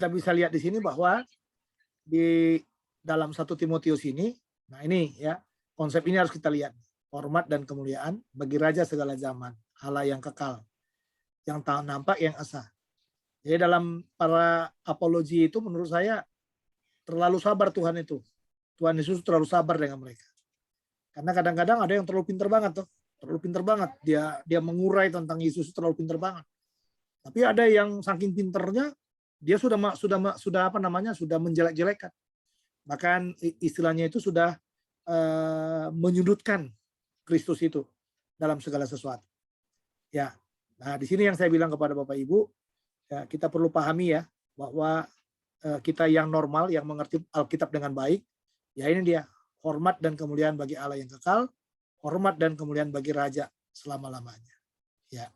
kita bisa lihat di sini bahwa di dalam 1 Timotius ini, nah ini ya, konsep ini harus kita lihat. Hormat dan kemuliaan bagi raja segala zaman, Allah yang kekal, yang tak nampak, yang esa. Jadi dalam para apologi itu menurut saya terlalu sabar Tuhan itu. Tuhan Yesus terlalu sabar dengan mereka. Karena kadang-kadang ada yang terlalu pinter banget tuh. Terlalu pinter banget. Dia mengurai tentang Yesus terlalu pinter banget. Tapi ada yang saking pinternya dia sudah apa namanya? Sudah menjelek-jelekan. Bahkan istilahnya itu sudah menyudutkan Kristus itu dalam segala sesuatu. Ya. Nah, di sini yang saya bilang kepada Bapak Ibu, ya, kita perlu pahami ya bahwa kita yang normal, yang mengerti Alkitab dengan baik, ya ini dia, hormat dan kemuliaan bagi Allah yang kekal, hormat dan kemuliaan bagi raja selama-lamanya. Ya.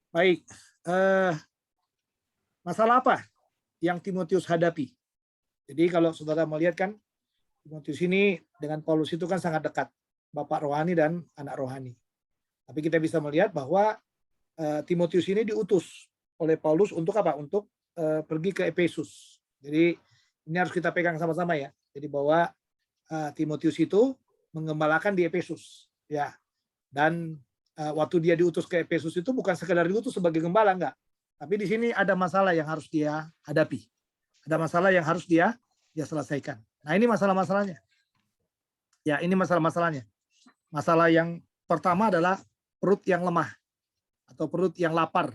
Baik, masalah apa yang Timotius hadapi? Jadi kalau saudara melihat kan, Timotius ini dengan Paulus itu kan sangat dekat, bapak rohani dan anak rohani. Tapi kita bisa melihat bahwa Timotius ini diutus oleh Paulus untuk apa? Untuk pergi ke Efesus. Jadi ini harus kita pegang sama-sama ya. Jadi bahwa Timotius itu mengembalakan di Efesus, ya. Dan waktu dia diutus ke Efesus itu bukan sekedar diutus sebagai gembala, enggak. Tapi di sini ada masalah yang harus dia hadapi. Ada masalah yang harus dia selesaikan. Nah, ini masalah-masalahnya. Ya, ini masalah-masalahnya. Masalah yang pertama adalah perut yang lemah atau perut yang lapar.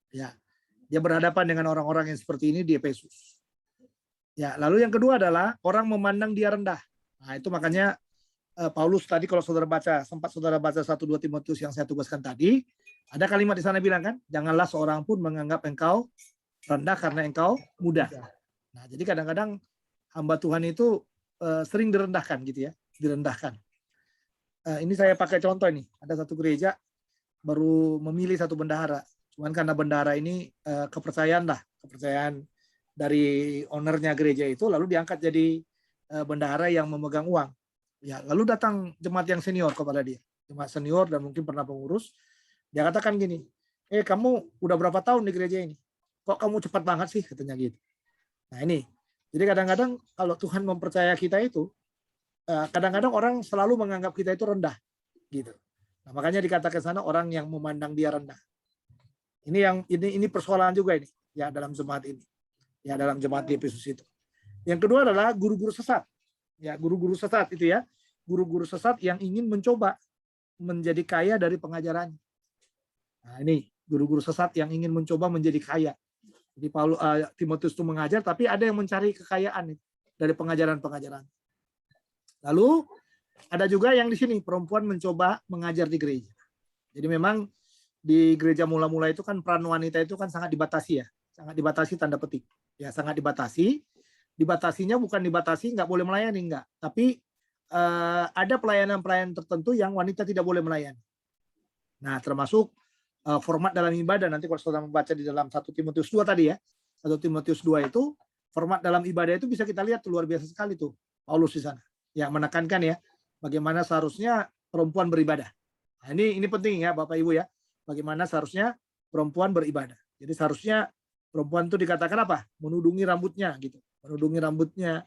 Ya, dia berhadapan dengan orang-orang yang seperti ini di Efesus. Ya, lalu yang kedua adalah orang memandang dia rendah. Nah, itu makanya Paulus tadi kalau saudara baca, sempat saudara baca 1-2 Timotius yang saya tugaskan tadi, ada kalimat di sana bilang kan, janganlah seorang pun menganggap engkau rendah karena engkau muda. Nah, jadi kadang-kadang hamba Tuhan itu sering direndahkan gitu ya, direndahkan. Ini saya pakai contoh ini, ada satu gereja baru memilih satu bendahara. Cuman karena bendahara ini kepercayaan dari ownernya gereja itu, lalu diangkat jadi bendahara yang memegang uang. Ya, lalu datang jemaat yang senior kepada dia, jemaat senior dan mungkin pernah pengurus. Dia katakan gini, kamu udah berapa tahun di gereja ini? Kok kamu cepat banget sih, katanya gitu. Nah ini, jadi kadang-kadang kalau Tuhan mempercaya kita itu, kadang-kadang orang selalu menganggap kita itu rendah, gitu. Nah, makanya dikatakan sana orang yang memandang dia rendah. Ini persoalan juga ini, ya dalam jemaat ini, ya dalam jemaat di Efesus itu. Yang kedua adalah guru-guru sesat, ya guru-guru sesat itu ya, guru-guru sesat yang ingin mencoba menjadi kaya dari pengajarannya. Nah ini guru-guru sesat yang ingin mencoba menjadi kaya. Jadi Timotius itu mengajar, tapi ada yang mencari kekayaan dari pengajaran-pengajaran. Lalu ada juga yang di sini perempuan mencoba mengajar di gereja. Jadi memang di gereja mula-mula itu kan peran wanita itu kan sangat dibatasi ya, sangat dibatasi tanda petik, ya sangat dibatasi. Dibatasinya bukan dibatasi nggak boleh melayani, enggak, tapi ada pelayanan-pelayanan tertentu yang wanita tidak boleh melayani. Nah, termasuk format dalam ibadah. Nanti kalau saudara membaca di dalam 1 Timotius 2 tadi ya, 1 Timotius 2 itu format dalam ibadah itu bisa kita lihat luar biasa sekali tuh Paulus di sana. Ya, menekankan ya bagaimana seharusnya perempuan beribadah. Nah, ini penting ya Bapak Ibu ya. Bagaimana seharusnya perempuan beribadah. Jadi seharusnya perempuan itu dikatakan apa? Menudungi rambutnya gitu. Menudungi rambutnya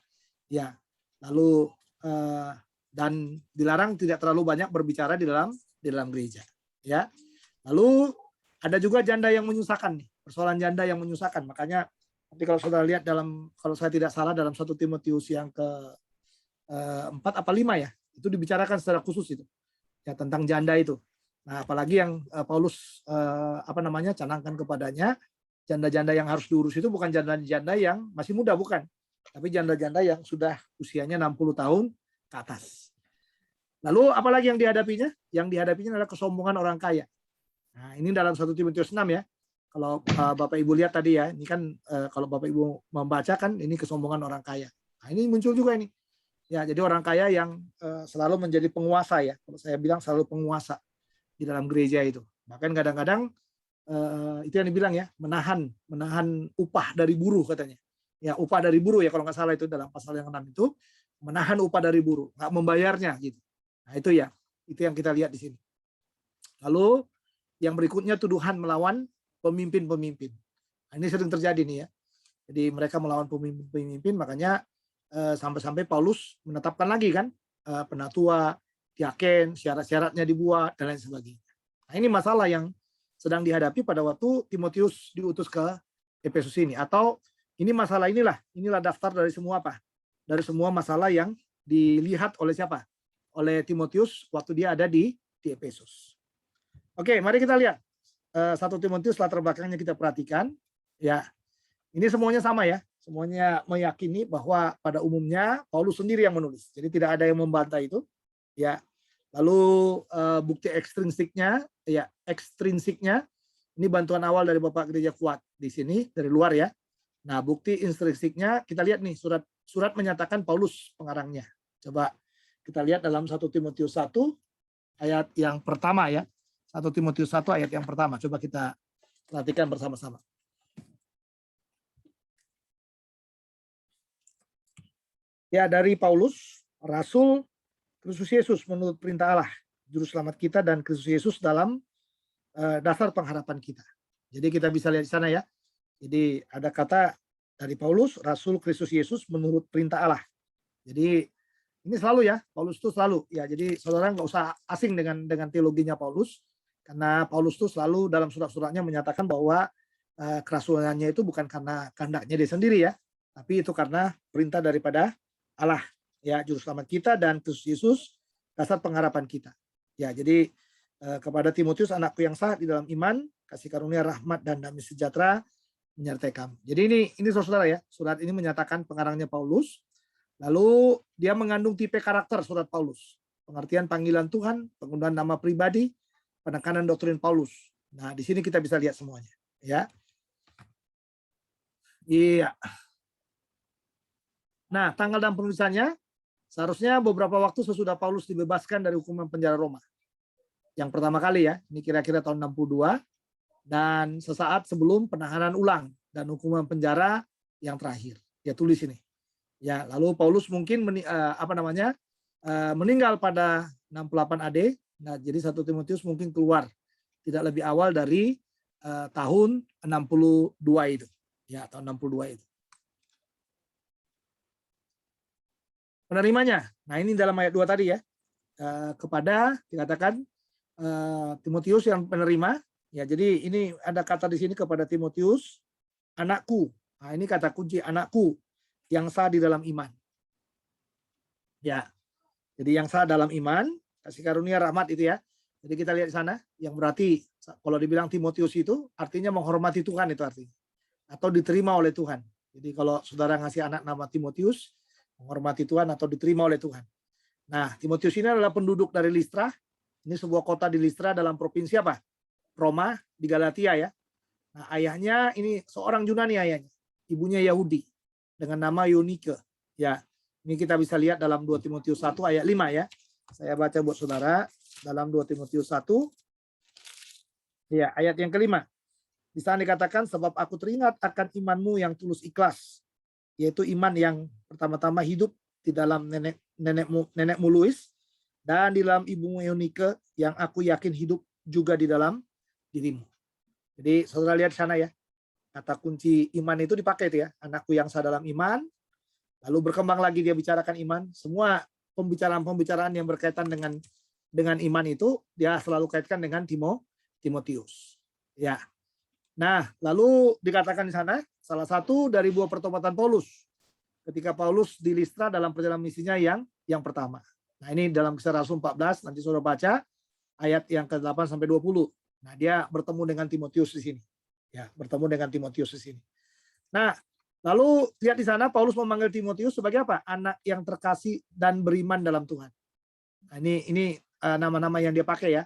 ya. Lalu dan dilarang tidak terlalu banyak berbicara di dalam gereja ya. Lalu ada juga janda yang menyusahkan nih, persoalan janda yang menyusahkan. Makanya nanti kalau saudara lihat kalau saya tidak salah dalam 1 Timotius yang ke 4 apa 5 ya, itu dibicarakan secara khusus itu ya tentang janda itu. Nah, apalagi yang Paulus canangkan kepadanya, janda-janda yang harus diurus itu bukan janda-janda yang masih muda, bukan. Tapi janda-janda yang sudah usianya 60 tahun ke atas. Lalu apalagi yang dihadapinya? Yang dihadapinya adalah kesombongan orang kaya. Nah, ini dalam 1 Timotius 6 ya. Kalau Bapak Ibu lihat tadi ya, ini kan kalau Bapak Ibu membaca kan ini kesombongan orang kaya. Nah, ini muncul juga ini. Ya, jadi orang kaya yang selalu menjadi penguasa ya. Kalau saya bilang selalu penguasa di dalam gereja itu. Bahkan kadang-kadang itu yang dibilang ya, menahan upah dari buruh katanya. Ya, upah dari buruh ya kalau nggak salah itu dalam pasal yang 6 itu, menahan upah dari buruh, nggak membayarnya gitu. Nah, itu yang kita lihat di sini. Lalu yang berikutnya tuduhan melawan pemimpin-pemimpin. Nah, ini sering terjadi nih ya. Jadi mereka melawan pemimpin, makanya sampai-sampai Paulus menetapkan lagi kan penatua, diaken, syarat-syaratnya dibuat dan lain sebagainya. Nah, ini masalah yang sedang dihadapi pada waktu Timotius diutus ke Efesus ini. Atau ini masalah inilah daftar dari semua apa? Dari semua masalah yang dilihat oleh siapa? Oleh Timotius waktu dia ada di Efesus. Oke, mari kita lihat 1 Timotius latar belakangnya kita perhatikan. Ya, ini semuanya sama ya. Semuanya meyakini bahwa pada umumnya Paulus sendiri yang menulis. Jadi tidak ada yang membantah itu. Ya. Lalu bukti ekstrinsiknya ini bantuan awal dari Bapak Gereja Kuat di sini dari luar ya. Nah, bukti intrinsiknya kita lihat nih surat menyatakan Paulus pengarangnya. Coba kita lihat dalam 1 Timotius 1 ayat yang pertama ya. 1 Timotius 1 ayat yang pertama. Coba kita perhatikan bersama-sama. Ya, dari Paulus, Rasul Kristus Yesus menurut perintah Allah, Juru Selamat kita dan Kristus Yesus dalam dasar pengharapan kita. Jadi kita bisa lihat di sana ya. Jadi ada kata dari Paulus, Rasul Kristus Yesus menurut perintah Allah. Jadi ini selalu ya, Paulus itu selalu ya. Jadi saudara nggak usah asing dengan teologinya Paulus, karena Paulus itu selalu dalam surat-suratnya menyatakan bahwa kerasulannnya itu bukan karena kehendaknya dia sendiri ya, tapi itu karena perintah daripada Allah ya, Juru Selamat kita dan Kristus Yesus dasar pengharapan kita. Ya, jadi kepada Timotius anakku yang sah di dalam iman, kasih karunia rahmat dan damai sejahtera menyertai kamu. Jadi ini saudara ya, surat ini menyatakan pengarangnya Paulus. Lalu dia mengandung tipe karakter surat Paulus. Pengertian panggilan Tuhan, penggunaan nama pribadi, penekanan doktrin Paulus. Nah, di sini kita bisa lihat semuanya, ya. Iya. Nah, tanggal dan penulisannya seharusnya beberapa waktu sesudah Paulus dibebaskan dari hukuman penjara Roma. Yang pertama kali ya, ini kira-kira tahun 62 dan sesaat sebelum penahanan ulang dan hukuman penjara yang terakhir. Dia tulis ini. Ya, lalu Paulus mungkin meninggal pada 68 AD. Nah, jadi 1 Timotius mungkin keluar tidak lebih awal dari tahun 62 itu. Ya, tahun 62 itu. Penerimanya. Nah, ini dalam ayat 2 tadi ya. Kepada dikatakan Timotius yang penerima. Ya, jadi ini ada kata di sini kepada Timotius, anakku. Nah, ini kata kunci, anakku yang sah di dalam iman. Ya. Jadi yang sah dalam iman, kasih karunia rahmat itu ya. Jadi kita lihat di sana, yang berarti kalau dibilang Timotius itu artinya menghormati Tuhan itu artinya. Atau diterima oleh Tuhan. Jadi kalau saudara ngasih anak nama Timotius, menghormati Tuhan atau diterima oleh Tuhan. Nah, Timotius ini adalah penduduk dari Listra. Ini sebuah kota di Listra dalam provinsi apa? Roma di Galatia ya. Nah, ayahnya ini seorang Yunani ayahnya. Ibunya Yahudi dengan nama Yunike. Ya, ini kita bisa lihat dalam 2 Timotius 1 ayat 5 ya. Saya baca buat saudara dalam 2 Timotius 1. Ya, ayat yang kelima. Di sana dikatakan sebab aku teringat akan imanmu yang tulus ikhlas, yaitu iman yang pertama-tama hidup di dalam nenekmu Luis dan di dalam ibumu Eunike yang aku yakin hidup juga di dalam dirimu. Jadi saudara lihat sana ya, kata kunci iman itu dipakai itu ya, anakku yang sah dalam iman. Lalu berkembang lagi dia bicarakan iman. Semua pembicaraan yang berkaitan dengan iman itu dia selalu kaitkan dengan Timotius. Ya. Nah, lalu dikatakan di sana salah satu dari buah pertobatan Paulus ketika Paulus di Listra dalam perjalanan misinya yang pertama. Nah, ini dalam Kisah Rasul 14, nanti saudara baca ayat yang ke-8 sampai 20. Nah, dia bertemu dengan Timotius di sini. Ya, bertemu dengan Timotius di sini. Nah, lalu lihat di sana Paulus memanggil Timotius sebagai apa? Anak yang terkasih dan beriman dalam Tuhan. Nah, ini nama-nama yang dia pakai ya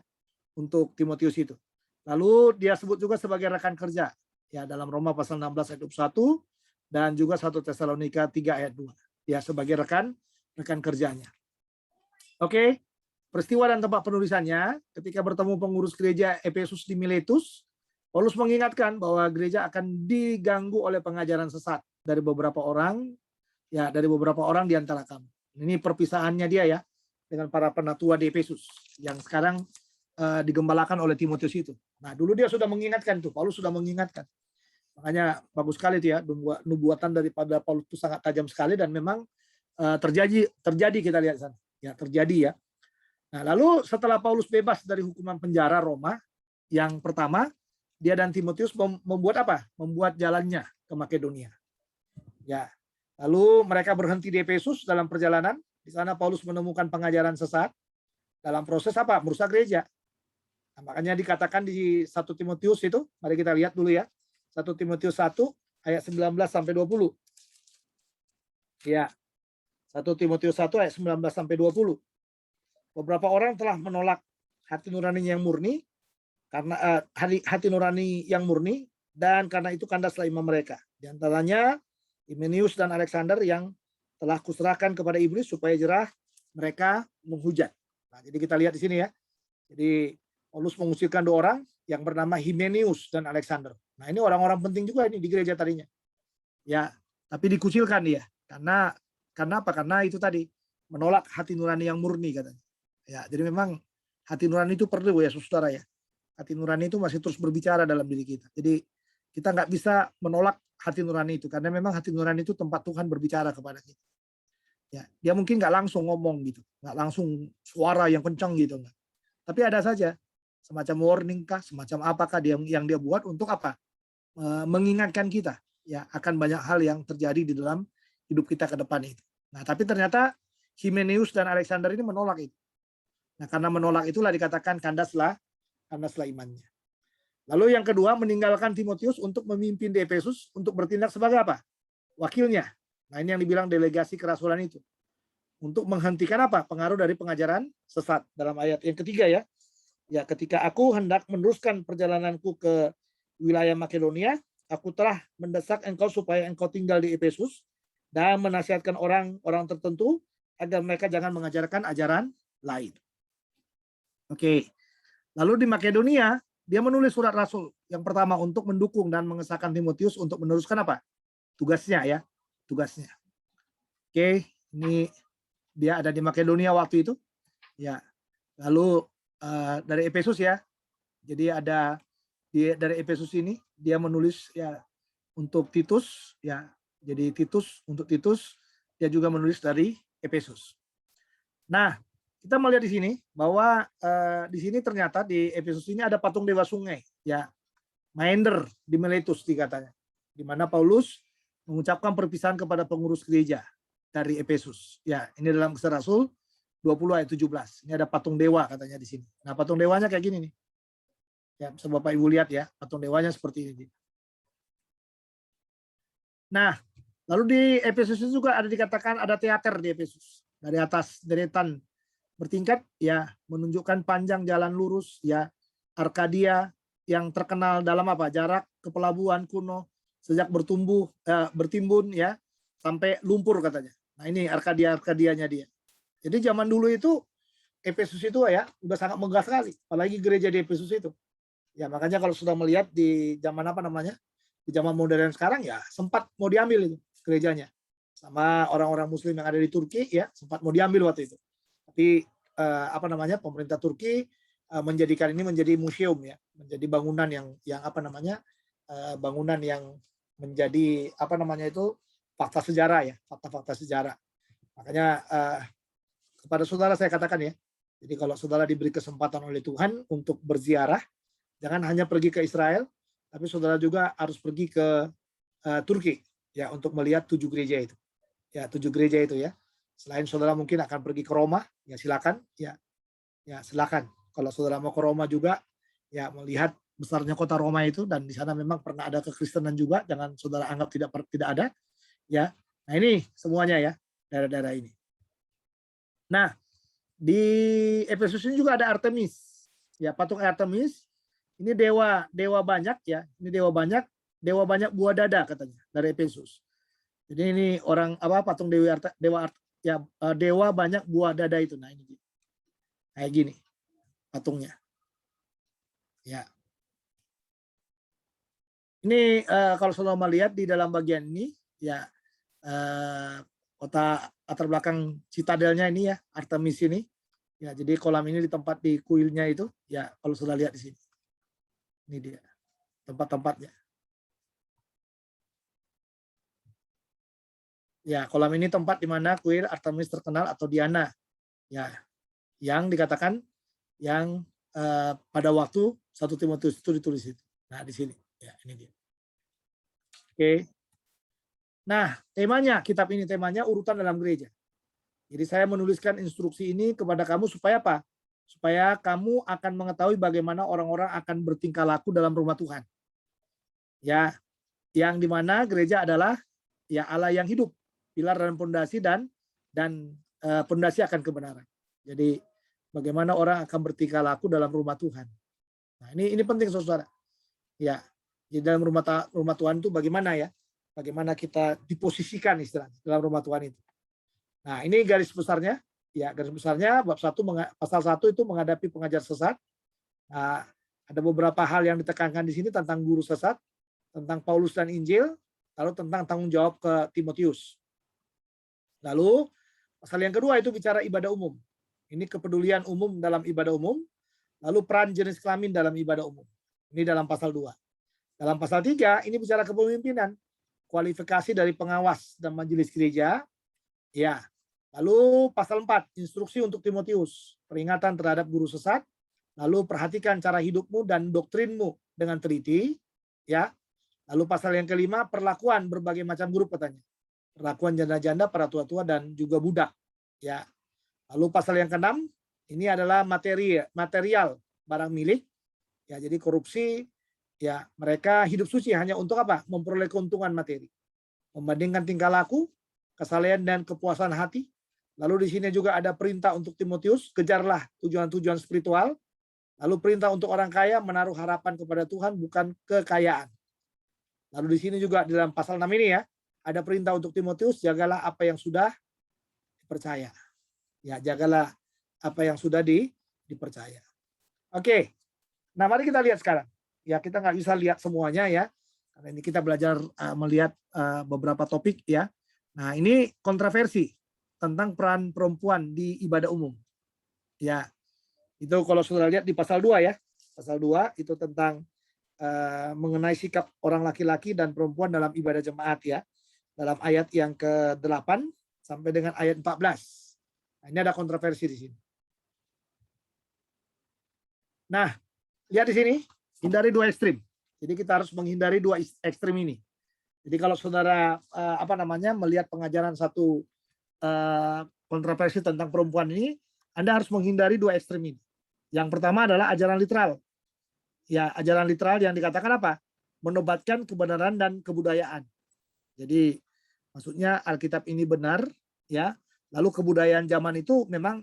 untuk Timotius itu. Lalu dia sebut juga sebagai rekan kerja ya dalam Roma pasal 16 ayat 21 dan juga 1 Tesalonika 3 ayat 2 ya sebagai rekan kerjanya. Oke, peristiwa dan tempat penulisannya ketika bertemu pengurus gereja Efesus di Miletus, Paulus mengingatkan bahwa gereja akan diganggu oleh pengajaran sesat dari beberapa orang di antara kamu. Ini perpisahannya dia ya dengan para penatua di Efesus yang sekarang digembalakan oleh Timotius itu. Nah, dulu dia sudah mengingatkan tuh, Paulus sudah mengingatkan Makanya bagus sekali itu ya, nubuatan daripada Paulus itu sangat tajam sekali dan memang terjadi kita lihat sana. Ya, terjadi ya. Nah, lalu setelah Paulus bebas dari hukuman penjara Roma, yang pertama dia dan Timotius membuat apa? Membuat jalannya ke Makedonia. Ya. Lalu mereka berhenti di Efesus dalam perjalanan. Di sana Paulus menemukan pengajaran sesat dalam proses apa? Merusak gereja. Nah, makanya dikatakan di 1 Timotius itu, mari kita lihat dulu ya. 1 Timotius 1 ayat 19 sampai 20. Ya. 1 Timotius 1 ayat 19 sampai 20. Beberapa orang telah menolak hati nurani yang murni karena hati nurani yang murni dan karena itu kandaslah imam mereka. Di antaranya Himenius dan Alexander yang telah kuserahkan kepada iblis supaya jerah mereka menghujat. Nah, jadi kita lihat di sini ya. Jadi Paulus mengusirkan 2 orang yang bernama Himenius dan Alexander. Nah, ini orang-orang penting juga ini di gereja tadinya. Ya, tapi dikucilkan dia. Karena apa? Karena itu tadi menolak hati nurani yang murni katanya. Ya, jadi memang hati nurani itu perlu ya, saudara ya. Hati nurani itu masih terus berbicara dalam diri kita. Jadi kita nggak bisa menolak hati nurani itu karena memang hati nurani itu tempat Tuhan berbicara kepada kita. Ya, dia mungkin nggak langsung ngomong gitu, nggak langsung suara yang kencang gitu, enggak. Tapi ada saja semacam warning kah, semacam apakah yang dia buat untuk apa? Mengingatkan kita ya akan banyak hal yang terjadi di dalam hidup kita ke depan itu. Nah, tapi ternyata Himenius dan Alexander ini menolak itu. Nah, karena menolak itulah dikatakan kandaslah imannya. Lalu yang kedua, meninggalkan Timotius untuk memimpin di Efesus untuk bertindak sebagai apa? Wakilnya. Nah, ini yang dibilang delegasi kerasulan itu. Untuk menghentikan apa? Pengaruh dari pengajaran sesat. Dalam ayat yang ketiga ya. Ya, ketika aku hendak meneruskan perjalananku ke wilayah Makedonia, aku telah mendesak engkau supaya engkau tinggal di Efesus dan menasihatkan orang-orang tertentu agar mereka jangan mengajarkan ajaran lain. Oke. Lalu di Makedonia, dia menulis surat rasul yang pertama untuk mendukung dan mengesahkan Timotius untuk meneruskan apa? Tugasnya ya, tugasnya. Oke, ini dia ada di Makedonia waktu itu. Ya. Lalu dari Efesus ya. Jadi ada dari Efesus ini dia menulis ya untuk Titus ya. Jadi untuk Titus dia juga menulis dari Efesus. Nah, kita melihat di sini bahwa di sini ternyata di Efesus ini ada patung dewa sungai ya, Maender di Miletus dikatanya, di mana Paulus mengucapkan perpisahan kepada pengurus gereja dari Efesus. Ya, ini dalam Kisah Rasul 20 ayat 17. Ini ada patung dewa katanya di sini. Nah, patung dewanya kayak gini nih. Ya, bisa Bapak Ibu lihat ya, patung dewanya seperti ini. Nah, lalu di Efesus juga ada dikatakan ada teater di Efesus. Dari atas deretan bertingkat ya menunjukkan panjang jalan lurus ya Arkadia yang terkenal dalam apa jarak ke pelabuhan kuno sejak bertimbun ya sampai lumpur katanya. Nah, ini Arkadianya dia. Jadi zaman dulu itu Efesus itu ya udah sangat megah sekali, apalagi gereja di Efesus itu. Ya makanya kalau sudah melihat di zaman apa namanya? Di zaman modern sekarang ya sempat mau diambil itu gerejanya. Sama orang-orang muslim yang ada di Turki ya sempat mau diambil waktu itu. Tapi apa namanya pemerintah Turki menjadikan ini menjadi museum ya, menjadi bangunan yang apa namanya bangunan yang menjadi apa namanya itu fakta sejarah ya, fakta-fakta sejarah. Makanya kepada saudara saya katakan ya, jadi kalau saudara diberi kesempatan oleh Tuhan untuk berziarah, jangan hanya pergi ke Israel, tapi saudara juga harus pergi ke Turki ya untuk melihat 7 gereja itu. Ya, 7 gereja itu ya. Selain saudara mungkin akan pergi ke Roma, ya silakan, ya silakan. Kalau saudara mau ke Roma juga, ya melihat besarnya kota Roma itu dan di sana memang pernah ada kekristenan juga, jangan saudara anggap tidak ada, ya. Nah ini semuanya ya daerah-daerah ini. Nah di Efesus ini juga ada Artemis, ya patung Artemis. Ini dewa banyak ya, ini dewa banyak buah dada katanya dari Efesus. Jadi ini orang apa patung dewa banyak buah dada itu. Nah ini kayak gini patungnya. Ya. Ini kalau saudara melihat di dalam bagian ini ya kota latar belakang citadelnya ini ya Artemis ini. Ya jadi kolam ini di tempat di kuilnya itu ya kalau sudah lihat di sini. Ini dia tempat-tempatnya. Ya, kolam ini tempat di mana kuil Artemis terkenal atau Diana. Ya, yang dikatakan yang pada waktu 1 Timotius itu ditulis itu. Nah, di sini. Ya, ini dia. Oke. Nah, temanya urutan dalam gereja. Jadi saya menuliskan instruksi ini kepada kamu supaya apa? Supaya kamu akan mengetahui bagaimana orang-orang akan bertingkah laku dalam rumah Tuhan. Ya, yang dimana gereja adalah ya Allah yang hidup, pilar dan pondasi dan pondasi akan kebenaran. Jadi bagaimana orang akan bertingkah laku dalam rumah Tuhan. Nah, ini penting saudara. Ya, di dalam rumah Tuhan itu bagaimana ya? Bagaimana kita diposisikan istilahnya dalam rumah Tuhan itu. Nah, ini garis besarnya. Ya, garis besarnya bab 1 pasal 1 itu menghadapi pengajar sesat. Nah, ada beberapa hal yang ditekankan di sini tentang guru sesat, tentang Paulus dan Injil, lalu tentang tanggung jawab ke Timotius. Lalu pasal yang kedua itu bicara ibadah umum. Ini kepedulian umum dalam ibadah umum, lalu peran jenis kelamin dalam ibadah umum. Ini dalam pasal 2. Dalam pasal 3 ini bicara kepemimpinan, kualifikasi dari pengawas dan majelis gereja. Ya. Lalu pasal 4 instruksi untuk Timotius, peringatan terhadap guru sesat. Lalu perhatikan cara hidupmu dan doktrinmu dengan teliti, ya. Lalu pasal yang kelima perlakuan berbagai macam grup katanya. Perlakuan janda-janda, para tua-tua dan juga budak, ya. Lalu pasal yang keenam ini adalah material barang milik, ya. Jadi korupsi, ya, mereka hidup suci hanya untuk apa? Memperoleh keuntungan materi. Membandingkan tingkah laku, kesalehan dan kepuasan hati. Lalu di sini juga ada perintah untuk Timotius, kejarlah tujuan-tujuan spiritual. Lalu perintah untuk orang kaya menaruh harapan kepada Tuhan bukan kekayaan. Lalu di sini juga di dalam pasal 6 ini ya, ada perintah untuk Timotius, jagalah apa yang sudah dipercaya. Ya, jagalah apa yang sudah dipercaya. Oke. Nah, mari kita lihat sekarang. Ya, kita nggak bisa lihat semuanya ya. Karena ini kita belajar melihat beberapa topik ya. Nah, ini kontroversi tentang peran perempuan di ibadah umum. Ya, itu kalau saudara lihat di pasal 2 ya. Pasal 2 itu tentang mengenai sikap orang laki-laki dan perempuan dalam ibadah jemaat ya. Dalam ayat yang ke-8 sampai dengan ayat 14. Nah, ini ada kontroversi di sini. Nah, lihat di sini, hindari 2 ekstrim. Jadi kita harus menghindari 2 ekstrim ini. Jadi kalau saudara melihat pengajaran satu kontroversi tentang perempuan ini, Anda harus menghindari 2 ekstrim ini. Yang pertama adalah ajaran literal. Ya, ajaran literal yang dikatakan apa? Menobatkan kebenaran dan kebudayaan. Jadi maksudnya Alkitab ini benar, ya. Lalu kebudayaan zaman itu memang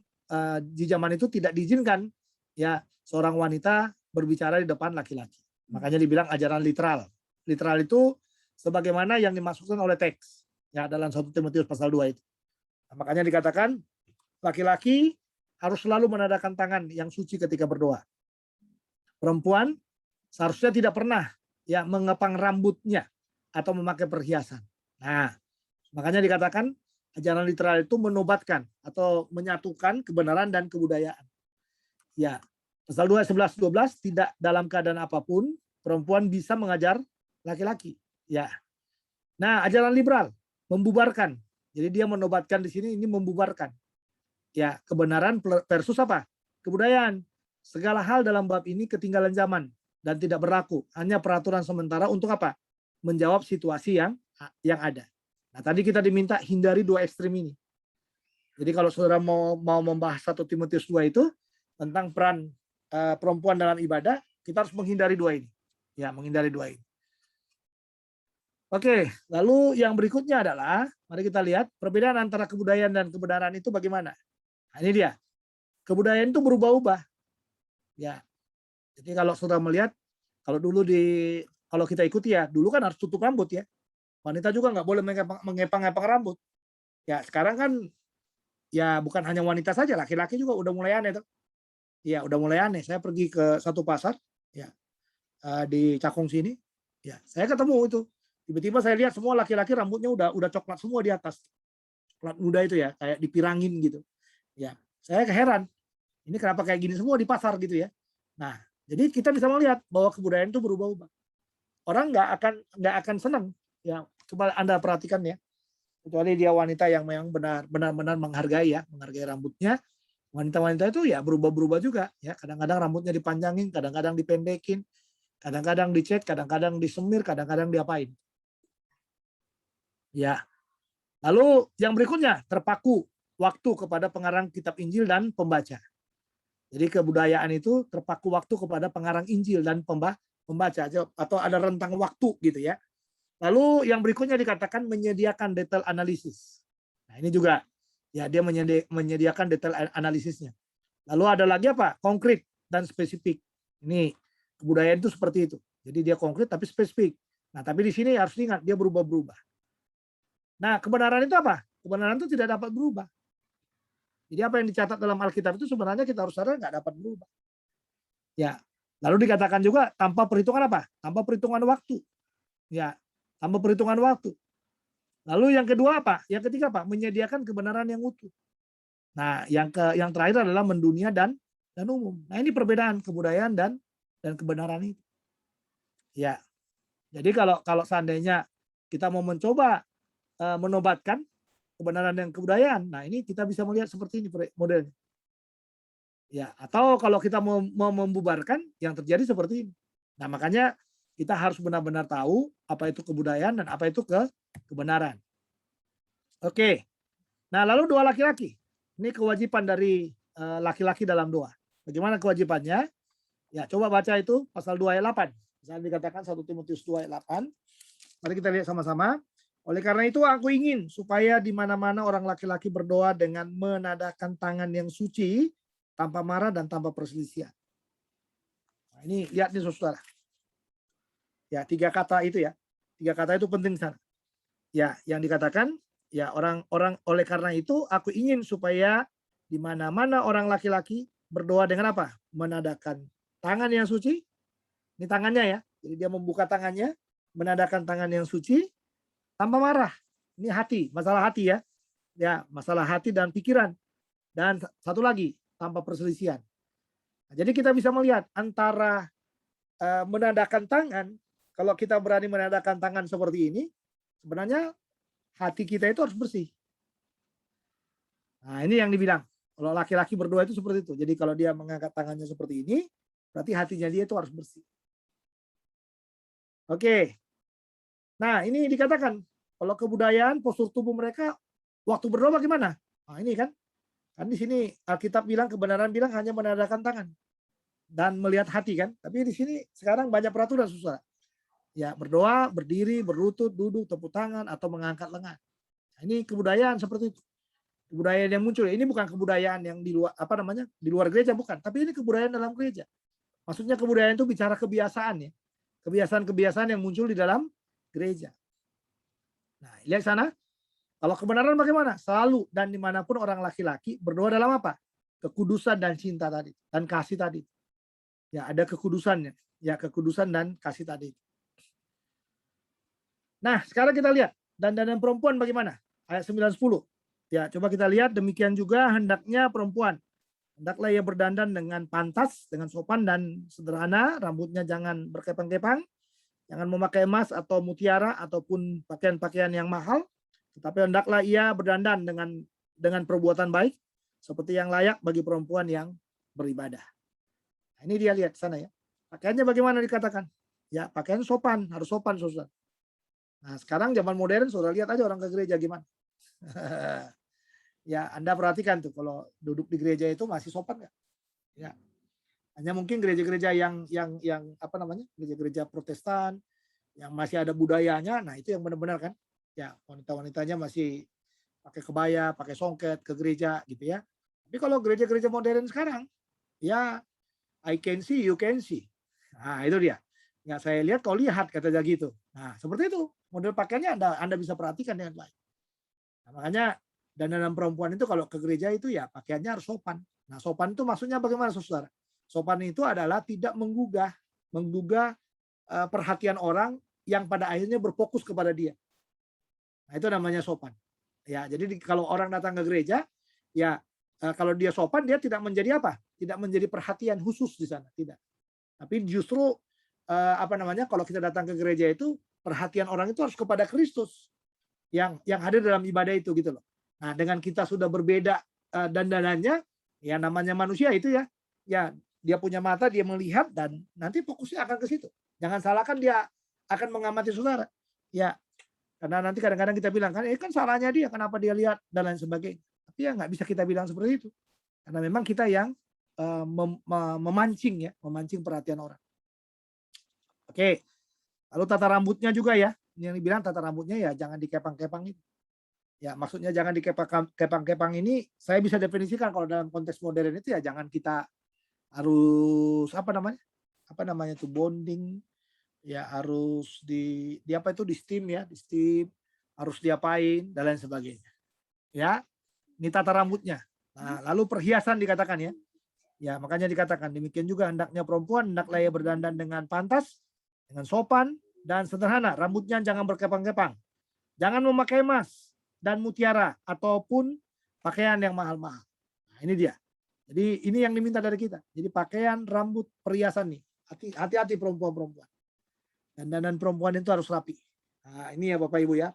di zaman itu tidak diizinkan ya seorang wanita berbicara di depan laki-laki. Makanya dibilang ajaran literal. Literal itu sebagaimana yang dimaksudkan oleh teks ya dalam 1 Timotius pasal 2 itu. Nah, makanya dikatakan laki-laki harus selalu menadakan tangan yang suci ketika berdoa. Perempuan seharusnya tidak pernah ya mengepang rambutnya atau memakai perhiasan. Nah, makanya dikatakan ajaran literal itu menobatkan atau menyatukan kebenaran dan kebudayaan. Ya, pasal 2, 11, 12 tidak dalam keadaan apapun perempuan bisa mengajar laki-laki. Ya. Nah, ajaran liberal membubarkan. Jadi dia menobatkan di sini ini membubarkan. Ya, kebenaran versus apa? Kebudayaan. Segala hal dalam bab ini ketinggalan zaman dan tidak berlaku. Hanya peraturan sementara untuk apa? Menjawab situasi yang ada. Nah, tadi kita diminta hindari 2 ekstrim ini. Jadi kalau saudara mau membahas 1 Timotius 2 itu tentang peran perempuan dalam ibadah, kita harus menghindari 2 ini. Ya, menghindari 2 ini. Oke, lalu yang berikutnya adalah, mari kita lihat perbedaan antara kebudayaan dan kebenaran itu bagaimana. Nah, ini dia. Kebudayaan itu berubah-ubah. Ya. Jadi kalau saudara melihat, kalau dulu kalau kita ikuti ya, dulu kan harus tutup rambut ya. Wanita juga nggak boleh mengepang-epang rambut. Ya, sekarang kan ya bukan hanya wanita saja, laki-laki juga udah mulai aneh tuh. Ya, udah mulai aneh. Saya pergi ke satu pasar ya di Cakung sini. Ya, saya ketemu itu. Tiba-tiba saya lihat semua laki-laki rambutnya udah coklat semua di atas. Coklat muda itu ya, kayak dipirangin gitu. Ya, saya heran. Ini kenapa kayak gini semua di pasar gitu ya. Nah, jadi kita bisa melihat bahwa kebudayaan itu berubah-ubah. Orang nggak akan senang ya. Coba Anda perhatikan ya. Kecuali dia wanita yang memang benar-benar menghargai ya, menghargai rambutnya. Wanita-wanita itu ya berubah-berubah juga ya. Kadang-kadang rambutnya dipanjangin, kadang-kadang dipendekin, kadang-kadang dicat, kadang-kadang disemir, kadang-kadang diapain. Ya. Lalu yang berikutnya terpaku waktu kepada pengarang kitab Injil dan pembaca. Jadi kebudayaan itu terpaku waktu kepada pengarang Injil dan pembaca atau ada rentang waktu gitu ya. Lalu yang berikutnya dikatakan menyediakan detail analisis. Nah, ini juga ya dia menyediakan detail analisisnya. Lalu ada lagi apa? Konkret dan spesifik. Ini kebudayaan itu seperti itu. Jadi dia konkret tapi spesifik. Nah, tapi di sini harus diingat dia berubah-berubah. Nah, kebenaran itu apa? Kebenaran itu tidak dapat berubah. Jadi apa yang dicatat dalam Alkitab itu sebenarnya kita harus sadar nggak dapat berubah. Ya. Lalu dikatakan juga tanpa perhitungan apa? Tanpa perhitungan waktu. Ya, tanpa perhitungan waktu. Lalu yang kedua apa? Yang ketiga apa? Menyediakan kebenaran yang utuh. Nah, yang terakhir adalah mendunia dan umum. Nah, ini perbedaan kebudayaan dan kebenaran itu. Ya. Jadi kalau seandainya kita mau mencoba menobatkan kebenaran dan kebudayaan, nah ini kita bisa melihat seperti ini modelnya. Ya, atau kalau kita mau membubarkan, yang terjadi seperti ini. Nah, makanya kita harus benar-benar tahu apa itu kebudayaan dan apa itu kebenaran. Oke. Nah, lalu doa laki-laki. Ini kewajiban dari laki-laki dalam doa. Bagaimana kewajibannya? Ya, coba baca itu pasal 2 ayat 8. Misalnya dikatakan 1 Timotius 2 ayat 8. Mari kita lihat sama-sama. Oleh karena itu aku ingin supaya di mana-mana orang laki-laki berdoa dengan menadahkan tangan yang suci, tanpa marah dan tanpa perselisihan. Nah, ini lihat nih saudara. Ya, 3 kata itu ya. 3 kata itu penting sana. Ya, yang dikatakan ya orang-orang oleh karena itu aku ingin supaya di mana-mana orang laki-laki berdoa dengan apa? Menadahkan tangan yang suci. Ini tangannya ya. Jadi dia membuka tangannya, menadahkan tangan yang suci tanpa marah. Ini hati, masalah hati ya. Ya, masalah hati dan pikiran. Dan satu lagi, tanpa perselisihan. Nah, jadi kita bisa melihat antara menadahkan tangan, kalau kita berani menadahkan tangan seperti ini, sebenarnya hati kita itu harus bersih. Nah, ini yang dibilang. Kalau laki-laki berdoa itu seperti itu. Jadi kalau dia mengangkat tangannya seperti ini, berarti hatinya dia itu harus bersih. Oke. Nah, ini dikatakan kalau kebudayaan postur tubuh mereka waktu berdoa bagaimana? Nah, ini kan. Kan di sini Alkitab bilang, kebenaran bilang hanya menadahkan tangan dan melihat hati kan. Tapi di sini sekarang banyak peraturan susah. Ya, berdoa, berdiri, berlutut, duduk, tepuk tangan atau mengangkat lengan. Nah, ini kebudayaan seperti itu. Kebudayaan yang muncul. Ini bukan kebudayaan yang di luar di luar gereja bukan, tapi ini kebudayaan dalam gereja. Maksudnya kebudayaan itu bicara kebiasaan ya. Kebiasaan-kebiasaan yang muncul di dalam gereja. Nah, lihat sana. Kalau kebenaran bagaimana? Selalu dan dimanapun orang laki-laki berdoa dalam apa? Kekudusan dan cinta tadi. Dan kasih tadi. Ya, ada kekudusannya. Ya, kekudusan dan kasih tadi. Nah, sekarang kita lihat. Dandanan perempuan bagaimana? Ayat 9-10. Ya, coba kita lihat. Demikian juga hendaknya perempuan. Hendaklah ia berdandan dengan pantas, dengan sopan dan sederhana. Rambutnya jangan berkepang-kepang. Jangan memakai emas atau mutiara ataupun pakaian-pakaian yang mahal. Tetapi hendaklah ia berdandan dengan perbuatan baik seperti yang layak bagi perempuan yang beribadah. Nah, ini dia lihat sana ya. Pakaiannya bagaimana dikatakan? Ya, pakaian sopan, harus sopan saudara. Nah, sekarang zaman modern saudara lihat aja orang ke gereja gimana. Ya, Anda perhatikan tuh kalau duduk di gereja itu masih sopan nggak? Ya. Hanya mungkin gereja-gereja yang gereja-gereja Protestan yang masih ada budayanya, nah itu yang benar-benar kan. Ya, wanita-wanitanya masih pakai kebaya, pakai songket ke gereja gitu ya. Tapi kalau gereja-gereja modern sekarang, ya I can see, you can see. Nah, itu dia. Ya, saya lihat kau lihat katanya gitu. Nah, seperti itu. Model pakaiannya Anda bisa perhatikan dengan baik. Nah, makanya dandanan perempuan itu kalau ke gereja itu ya pakaiannya harus sopan. Nah, sopan itu maksudnya bagaimana saudara? Sopan itu adalah tidak menggugah perhatian orang yang pada akhirnya berfokus kepada dia. Nah, itu namanya sopan. Ya, jadi kalau orang datang ke gereja, ya kalau dia sopan dia tidak menjadi apa? Tidak menjadi perhatian khusus di sana, tidak. Tapi justru kalau kita datang ke gereja itu perhatian orang itu harus kepada Kristus. yang hadir dalam ibadah itu gitu loh. Nah, dengan kita sudah berbeda dandanannya, ya namanya manusia itu ya, ya dia punya mata, dia melihat dan nanti fokusnya akan ke situ. Jangan salahkan dia akan mengamati saudara. Ya, karena nanti kadang-kadang kita bilang kan salahnya dia, kenapa dia lihat dan lain sebagainya. Tapi ya nggak bisa kita bilang seperti itu. Karena memang kita yang memancing ya, memancing perhatian orang. Oke, lalu tata rambutnya juga ya. Yang dibilang tata rambutnya ya jangan dikepang-kepang itu. Ya, maksudnya jangan dikepang-kepang ini saya bisa definisikan kalau dalam konteks modern itu ya jangan kita harus apa namanya? Apa namanya itu bonding ya harus di apa itu di steam ya, di steam harus diapain dan lain sebagainya. Ya, ini tata rambutnya. Nah, lalu perhiasan dikatakan ya. Ya, makanya dikatakan demikian juga hendaknya perempuan hendaklah ia berdandan dengan pantas, dengan sopan dan sederhana. Rambutnya jangan berkepang-kepang. Jangan memakai emas dan mutiara ataupun pakaian yang mahal-mahal. Nah, ini dia. Jadi ini yang diminta dari kita. Jadi pakaian, rambut, perhiasan nih. Hati-hati perempuan-perempuan. Dan perempuan itu harus rapi. Nah, ini ya Bapak Ibu ya.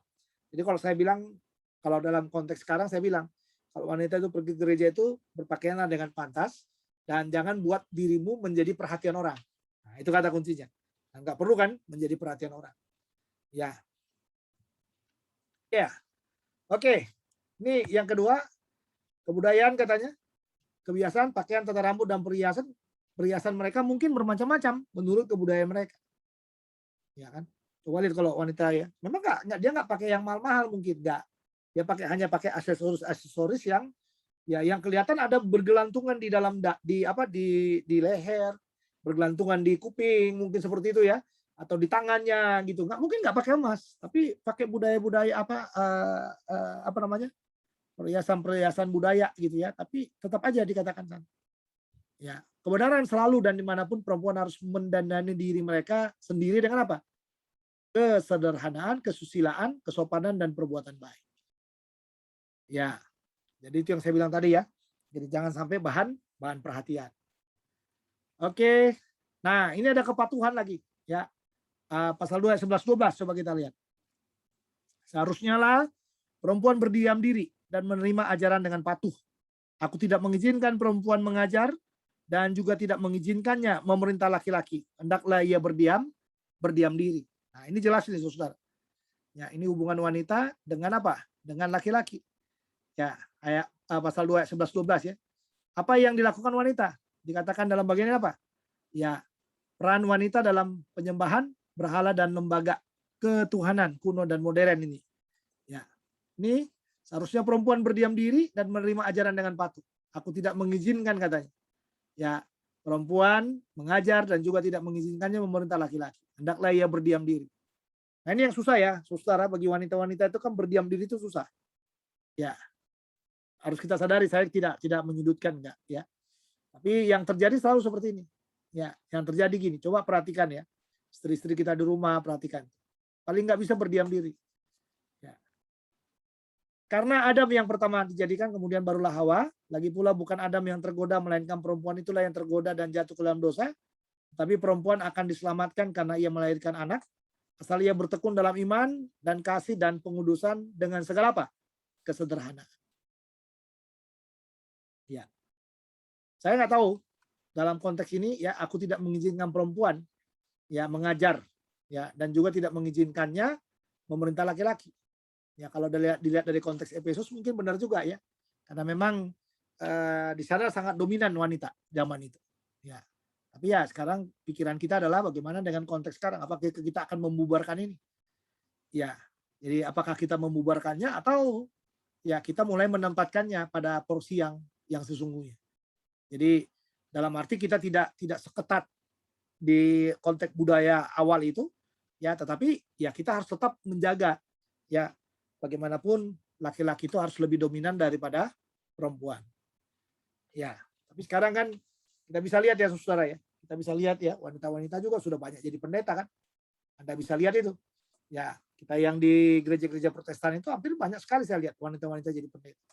Jadi kalau saya bilang, kalau dalam konteks sekarang saya bilang, kalau wanita itu pergi ke gereja itu berpakaianlah dengan pantas dan jangan buat dirimu menjadi perhatian orang. Nah, itu kata kuncinya. Nah, nggak perlu kan menjadi perhatian orang. Ya. Ya. Oke. Ini yang kedua, kebudayaan katanya. Kebiasaan, pakaian, tata rambut, dan perhiasan mereka mungkin bermacam-macam menurut kebudayaan mereka. Ya kan? Coba lihat kalau wanita ya. Memang dia nggak pakai yang mahal-mahal mungkin. Nggak. Dia hanya pakai aksesoris yang kelihatan ada bergelantungan di dalam di leher, bergelantungan di kuping, mungkin seperti itu ya. Atau di tangannya gitu. Mungkin nggak pakai emas, tapi pakai budaya-budaya apa namanya? Perhiasan budaya gitu ya, tapi tetap aja dikatakan sana. Ya, kebenaran selalu dan dimanapun perempuan harus mendandani diri mereka sendiri dengan apa? Kesederhanaan, kesusilaan, kesopanan dan perbuatan baik. Ya, jadi itu yang saya bilang tadi ya. Jadi jangan sampai bahan perhatian. Oke, nah ini ada kepatuhan lagi ya. Pasal 2 11-12 coba kita lihat. Seharusnya lah perempuan berdiam diri dan menerima ajaran dengan patuh. Aku tidak mengizinkan perempuan mengajar dan juga tidak mengizinkannya memerintah laki-laki. Hendaklah ia berdiam diri. Nah, ini jelas nih Saudara. Ya, ini hubungan wanita dengan apa? Dengan laki-laki. Ya, ayat pasal 2 ayat 11-12 ya. Apa yang dilakukan wanita? Dikatakan dalam bagian apa? Ya, peran wanita dalam penyembahan berhala dan lembaga ketuhanan kuno dan modern ini. Ya. Ini seharusnya perempuan berdiam diri dan menerima ajaran dengan patuh. Aku tidak mengizinkan katanya. Ya, perempuan mengajar dan juga tidak mengizinkannya memerintah laki-laki. Hendaklah ia berdiam diri. Nah, ini yang susah ya, Saudara, bagi wanita-wanita itu kan berdiam diri itu susah. Ya. Harus kita sadari, saya tidak menyudutkan enggak ya. Tapi yang terjadi selalu seperti ini. Ya, yang terjadi gini, coba perhatikan ya. Istri-istri kita di rumah perhatikan. Paling nggak bisa berdiam diri. Karena Adam yang pertama dijadikan, kemudian barulah Hawa. Lagi pula bukan Adam yang tergoda, melainkan perempuan itulah yang tergoda dan jatuh ke dalam dosa. Tapi perempuan akan diselamatkan karena ia melahirkan anak. Asal ia bertekun dalam iman dan kasih dan pengudusan dengan segala apa? Kesederhanaan. Ya. Saya nggak tahu dalam konteks ini ya aku tidak mengizinkan perempuan ya mengajar ya dan juga tidak mengizinkannya memerintah laki-laki. Ya kalau dilihat dari konteks Efesus mungkin benar juga ya. Karena memang di sana sangat dominan wanita zaman itu. Ya. Tapi ya sekarang pikiran kita adalah bagaimana dengan konteks sekarang, apakah kita akan membubarkan ini? Ya. Jadi apakah kita membubarkannya atau ya kita mulai menempatkannya pada porsi yang sesungguhnya. Jadi dalam arti kita tidak seketat di konteks budaya awal itu ya, tetapi ya kita harus tetap menjaga ya bagaimanapun laki-laki itu harus lebih dominan daripada perempuan. Ya, tapi sekarang kan kita bisa lihat ya Saudara ya. Kita bisa lihat ya wanita-wanita juga sudah banyak jadi pendeta kan. Anda bisa lihat itu. Ya, kita yang di gereja-gereja Protestan itu hampir banyak sekali saya lihat wanita-wanita jadi pendeta.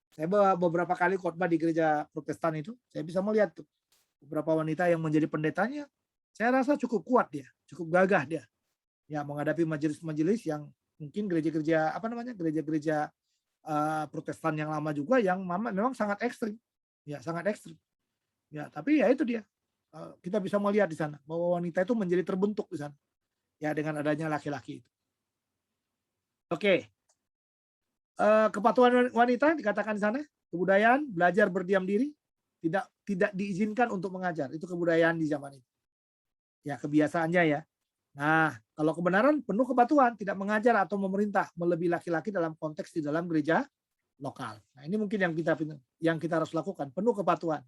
Saya beberapa kali khotbah di gereja Protestan itu, saya bisa melihat tuh beberapa wanita yang menjadi pendetanya. Saya rasa cukup kuat dia, cukup gagah dia. Ya, menghadapi majelis-majelis yang mungkin gereja-gereja apa namanya, gereja-gereja Protestan yang lama juga yang memang sangat ekstrim, ya sangat ekstrim. Ya, tapi ya itu dia. Kita bisa melihat di sana bahwa wanita itu menjadi terbentuk di sana, ya dengan adanya laki-laki itu. Oke, kepatuhan wanita dikatakan di sana, kebudayaan belajar berdiam diri, tidak diizinkan untuk mengajar, itu kebudayaan di zaman itu. Ya kebiasaannya ya. Nah, kalau kebenaran penuh kepatuhan, tidak mengajar atau memerintah melebihi laki-laki dalam konteks di dalam gereja lokal. Nah, ini mungkin yang kita harus lakukan, penuh kepatuhan.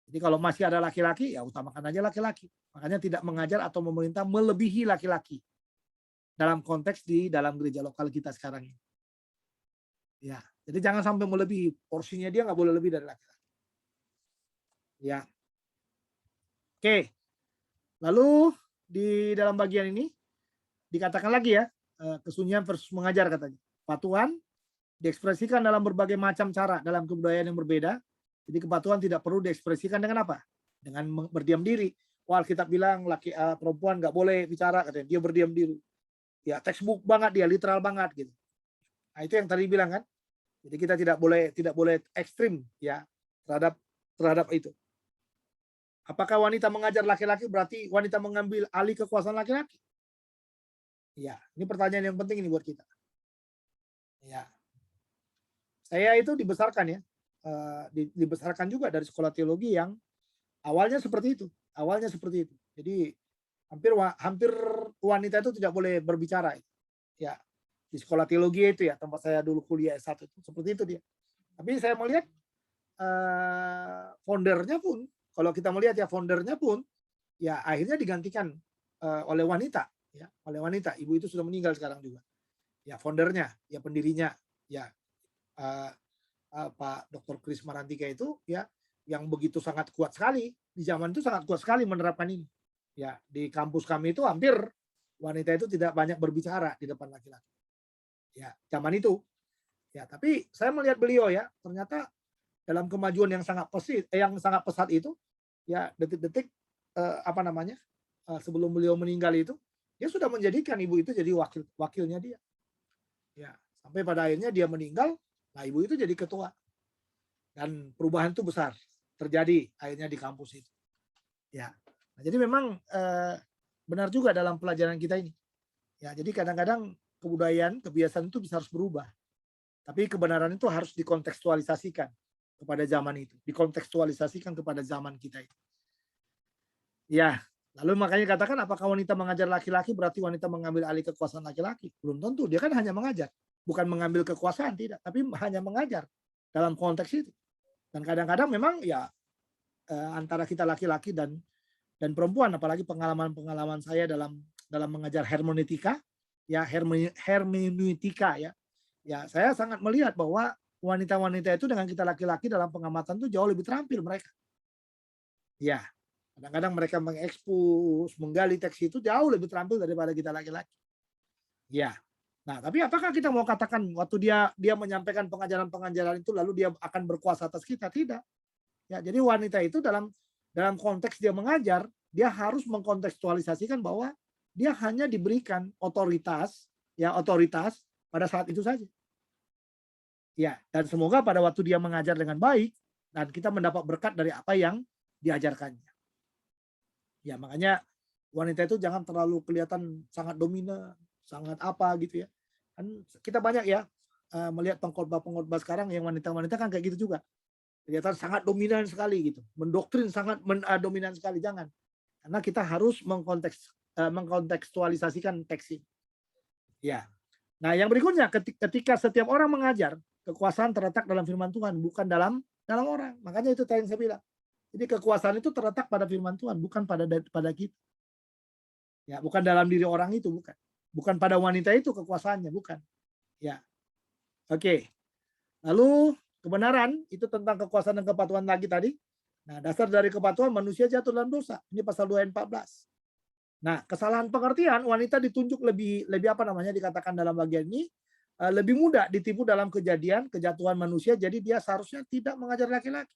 Jadi kalau masih ada laki-laki, ya utamakan aja laki-laki. Makanya tidak mengajar atau memerintah melebihi laki-laki dalam konteks di dalam gereja lokal kita sekarang ini. Ya, jadi jangan sampai melebihi, porsinya dia nggak boleh lebih dari laki-laki. Ya, oke. Lalu di dalam bagian ini dikatakan lagi ya, kesunyian versus mengajar katanya. Kepatuhan diekspresikan dalam berbagai macam cara dalam kebudayaan yang berbeda. Jadi kepatuhan tidak perlu diekspresikan dengan apa? Dengan berdiam diri. Wah, Alkitab bilang perempuan nggak boleh bicara, katanya. Dia berdiam diri. Ya, textbook banget dia, literal banget gitu. Nah, itu yang tadi bilang kan. Jadi kita tidak boleh ekstrim ya terhadap itu. Apakah wanita mengajar laki-laki berarti wanita mengambil alih kekuasaan laki-laki? Ya, ini pertanyaan yang penting ini buat kita. Ya, saya itu dibesarkan ya, dibesarkan juga dari sekolah teologi yang awalnya seperti itu, Jadi hampir wanita itu tidak boleh berbicara. Ya, di sekolah teologi itu ya, tempat saya dulu kuliah S1 itu seperti itu dia. Tapi saya melihat foundernya pun, kalau kita melihat ya foundernya pun, ya akhirnya digantikan oleh wanita, ya oleh wanita. Ibu itu sudah meninggal sekarang juga. Ya foundernya, ya pendirinya, ya Pak Dr. Kris Marantika itu, ya yang begitu sangat kuat sekali di zaman itu, sangat kuat sekali menerapkan ini. Ya di kampus kami itu hampir wanita itu tidak banyak berbicara di depan laki-laki. Ya zaman itu. Ya tapi saya melihat beliau ya ternyata dalam kemajuan yang sangat pesat itu, ya detik-detik sebelum beliau meninggal itu, dia sudah menjadikan ibu itu jadi wakilnya dia. Ya, sampai pada akhirnya dia meninggal, nah ibu itu jadi ketua. Dan perubahan itu besar terjadi akhirnya di kampus itu. Ya. Nah, jadi memang benar juga dalam pelajaran kita ini. Ya, jadi kadang-kadang kebudayaan, kebiasaan itu harus berubah. Tapi kebenaran itu harus dikontekstualisasikan kepada zaman itu, dikontekstualisasikan kepada zaman kita itu. Ya, lalu makanya katakan apakah wanita mengajar laki-laki berarti wanita mengambil alih kekuasaan laki-laki? Belum tentu, dia kan hanya mengajar, bukan mengambil kekuasaan, tidak, tapi hanya mengajar dalam konteks itu. Dan kadang-kadang memang ya antara kita laki-laki dan perempuan, apalagi pengalaman saya dalam mengajar hermeneutika, ya hermeneutika ya. Ya, saya sangat melihat bahwa wanita-wanita itu dengan kita laki-laki dalam pengamatan itu jauh lebih terampil mereka. Ya, kadang-kadang mereka mengekspos, menggali teks itu jauh lebih terampil daripada kita laki-laki. Ya. Nah, tapi apakah kita mau katakan waktu dia menyampaikan pengajaran-pengajaran itu lalu dia akan berkuasa atas kita? Tidak. Ya, jadi wanita itu dalam konteks dia mengajar, dia harus mengkontekstualisasikan bahwa dia hanya diberikan otoritas pada saat itu saja. Ya, dan semoga pada waktu dia mengajar dengan baik dan kita mendapat berkat dari apa yang diajarkannya. Ya, makanya wanita itu jangan terlalu kelihatan sangat dominan, sangat apa gitu ya. Kan kita banyak ya melihat pengkhotbah sekarang yang wanita-wanita kan kayak gitu juga. Kelihatan sangat dominan sekali gitu, mendoktrin sangat dominan sekali, jangan. Karena kita harus mengkontekstualisasikan teks ini. Ya. Nah, yang berikutnya ketika setiap orang mengajar, kekuasaan terletak dalam firman Tuhan, bukan dalam orang. Makanya itu tadi saya bilang. Jadi kekuasaan itu terletak pada firman Tuhan, bukan pada kita. Ya, bukan dalam diri orang itu, bukan. Bukan pada wanita itu kekuasaannya, bukan. Ya. Oke. Lalu kebenaran itu tentang kekuasaan dan kepatuhan lagi tadi. Nah, dasar dari kepatuhan manusia jatuh dalam dosa. Ini pasal 2 ayat 14. Nah, kesalahan pengertian wanita ditunjuk lebih dikatakan dalam bagian ini lebih mudah ditipu dalam kejatuhan manusia, jadi dia seharusnya tidak mengajar laki-laki.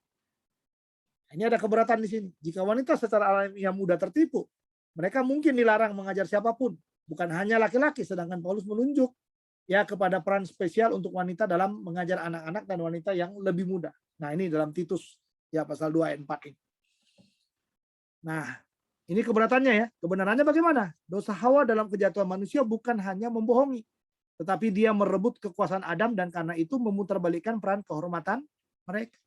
Ini ada keberatan di sini. Jika wanita secara alamiah mudah tertipu, mereka mungkin dilarang mengajar siapapun, bukan hanya laki-laki, sedangkan Paulus menunjuk ya kepada peran spesial untuk wanita dalam mengajar anak-anak dan wanita yang lebih muda. Nah, ini dalam Titus ya pasal 2 ayat 4 ini. Nah, ini keberatannya ya. Kebenarannya bagaimana? Dosa Hawa dalam kejatuhan manusia bukan hanya membohongi, tetapi dia merebut kekuasaan Adam dan karena itu memutarbalikkan peran kehormatan mereka.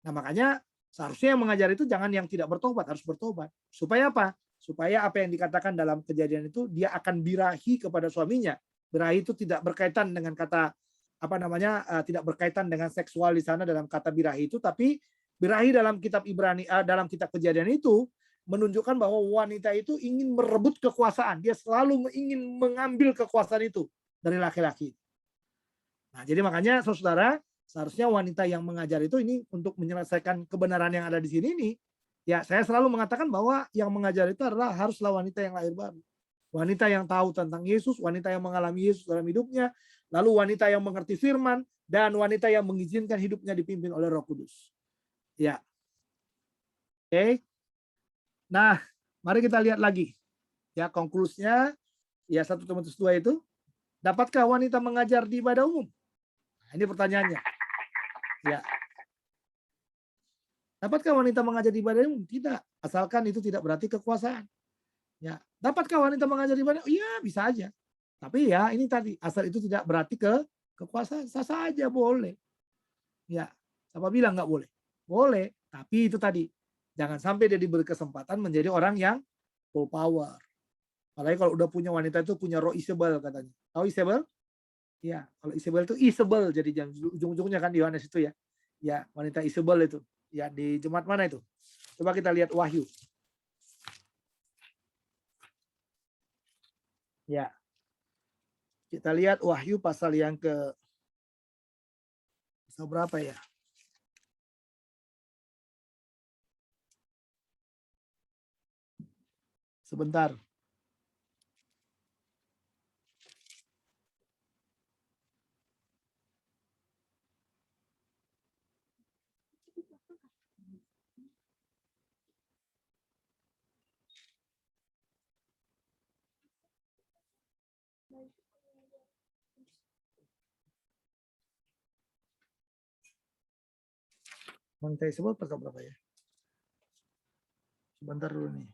Nah, makanya seharusnya yang mengajar itu jangan yang tidak bertobat, harus bertobat. Supaya apa? Supaya apa yang dikatakan dalam Kejadian itu dia akan birahi kepada suaminya. Birahi itu tidak berkaitan dengan kata apa namanya, tidak berkaitan dengan seksual di sana dalam kata birahi itu, tapi birahi dalam kitab Ibrani, dalam kitab Kejadian itu menunjukkan bahwa wanita itu ingin merebut kekuasaan. Dia selalu ingin mengambil kekuasaan itu dari laki-laki. Nah, jadi makanya saudara, seharusnya wanita yang mengajar itu ini untuk menyelesaikan kebenaran yang ada di sini ini, ya saya selalu mengatakan bahwa yang mengajar itu adalah haruslah wanita yang lahir baru. Wanita yang tahu tentang Yesus, wanita yang mengalami Yesus dalam hidupnya, lalu wanita yang mengerti firman, dan wanita yang mengizinkan hidupnya dipimpin oleh Roh Kudus. Ya. Oke. Nah, mari kita lihat lagi. Ya, konklusinya ya 1 Timotius 2 itu, dapatkah wanita mengajar di ibadah umum? Nah, ini pertanyaannya. Ya. Dapatkah wanita mengajar di ibadah umum? Tidak, asalkan itu tidak berarti kekuasaan. Ya, dapatkah wanita mengajar di ibadah? Iya, bisa aja. Tapi ya ini tadi, asal itu tidak berarti kekuasaan, sah saja boleh. Ya, siapa bilang nggak boleh? Boleh, tapi itu tadi, jangan sampai dia diberi kesempatan menjadi orang yang full power. Apalagi kalau udah punya wanita itu punya roh Isabel katanya. Tahu Isabel? Ya, kalau Isabel itu Isabel jadi ujung-ujungnya kan di Yohanes itu ya. Ya, wanita Isabel itu. Ya, di jemaat mana itu? Coba kita lihat Wahyu. Ya. Kita lihat Wahyu pasal yang pasal berapa ya? Sebentar. Wanita Isabel pasal berapa ya? Sebentar dulu nih.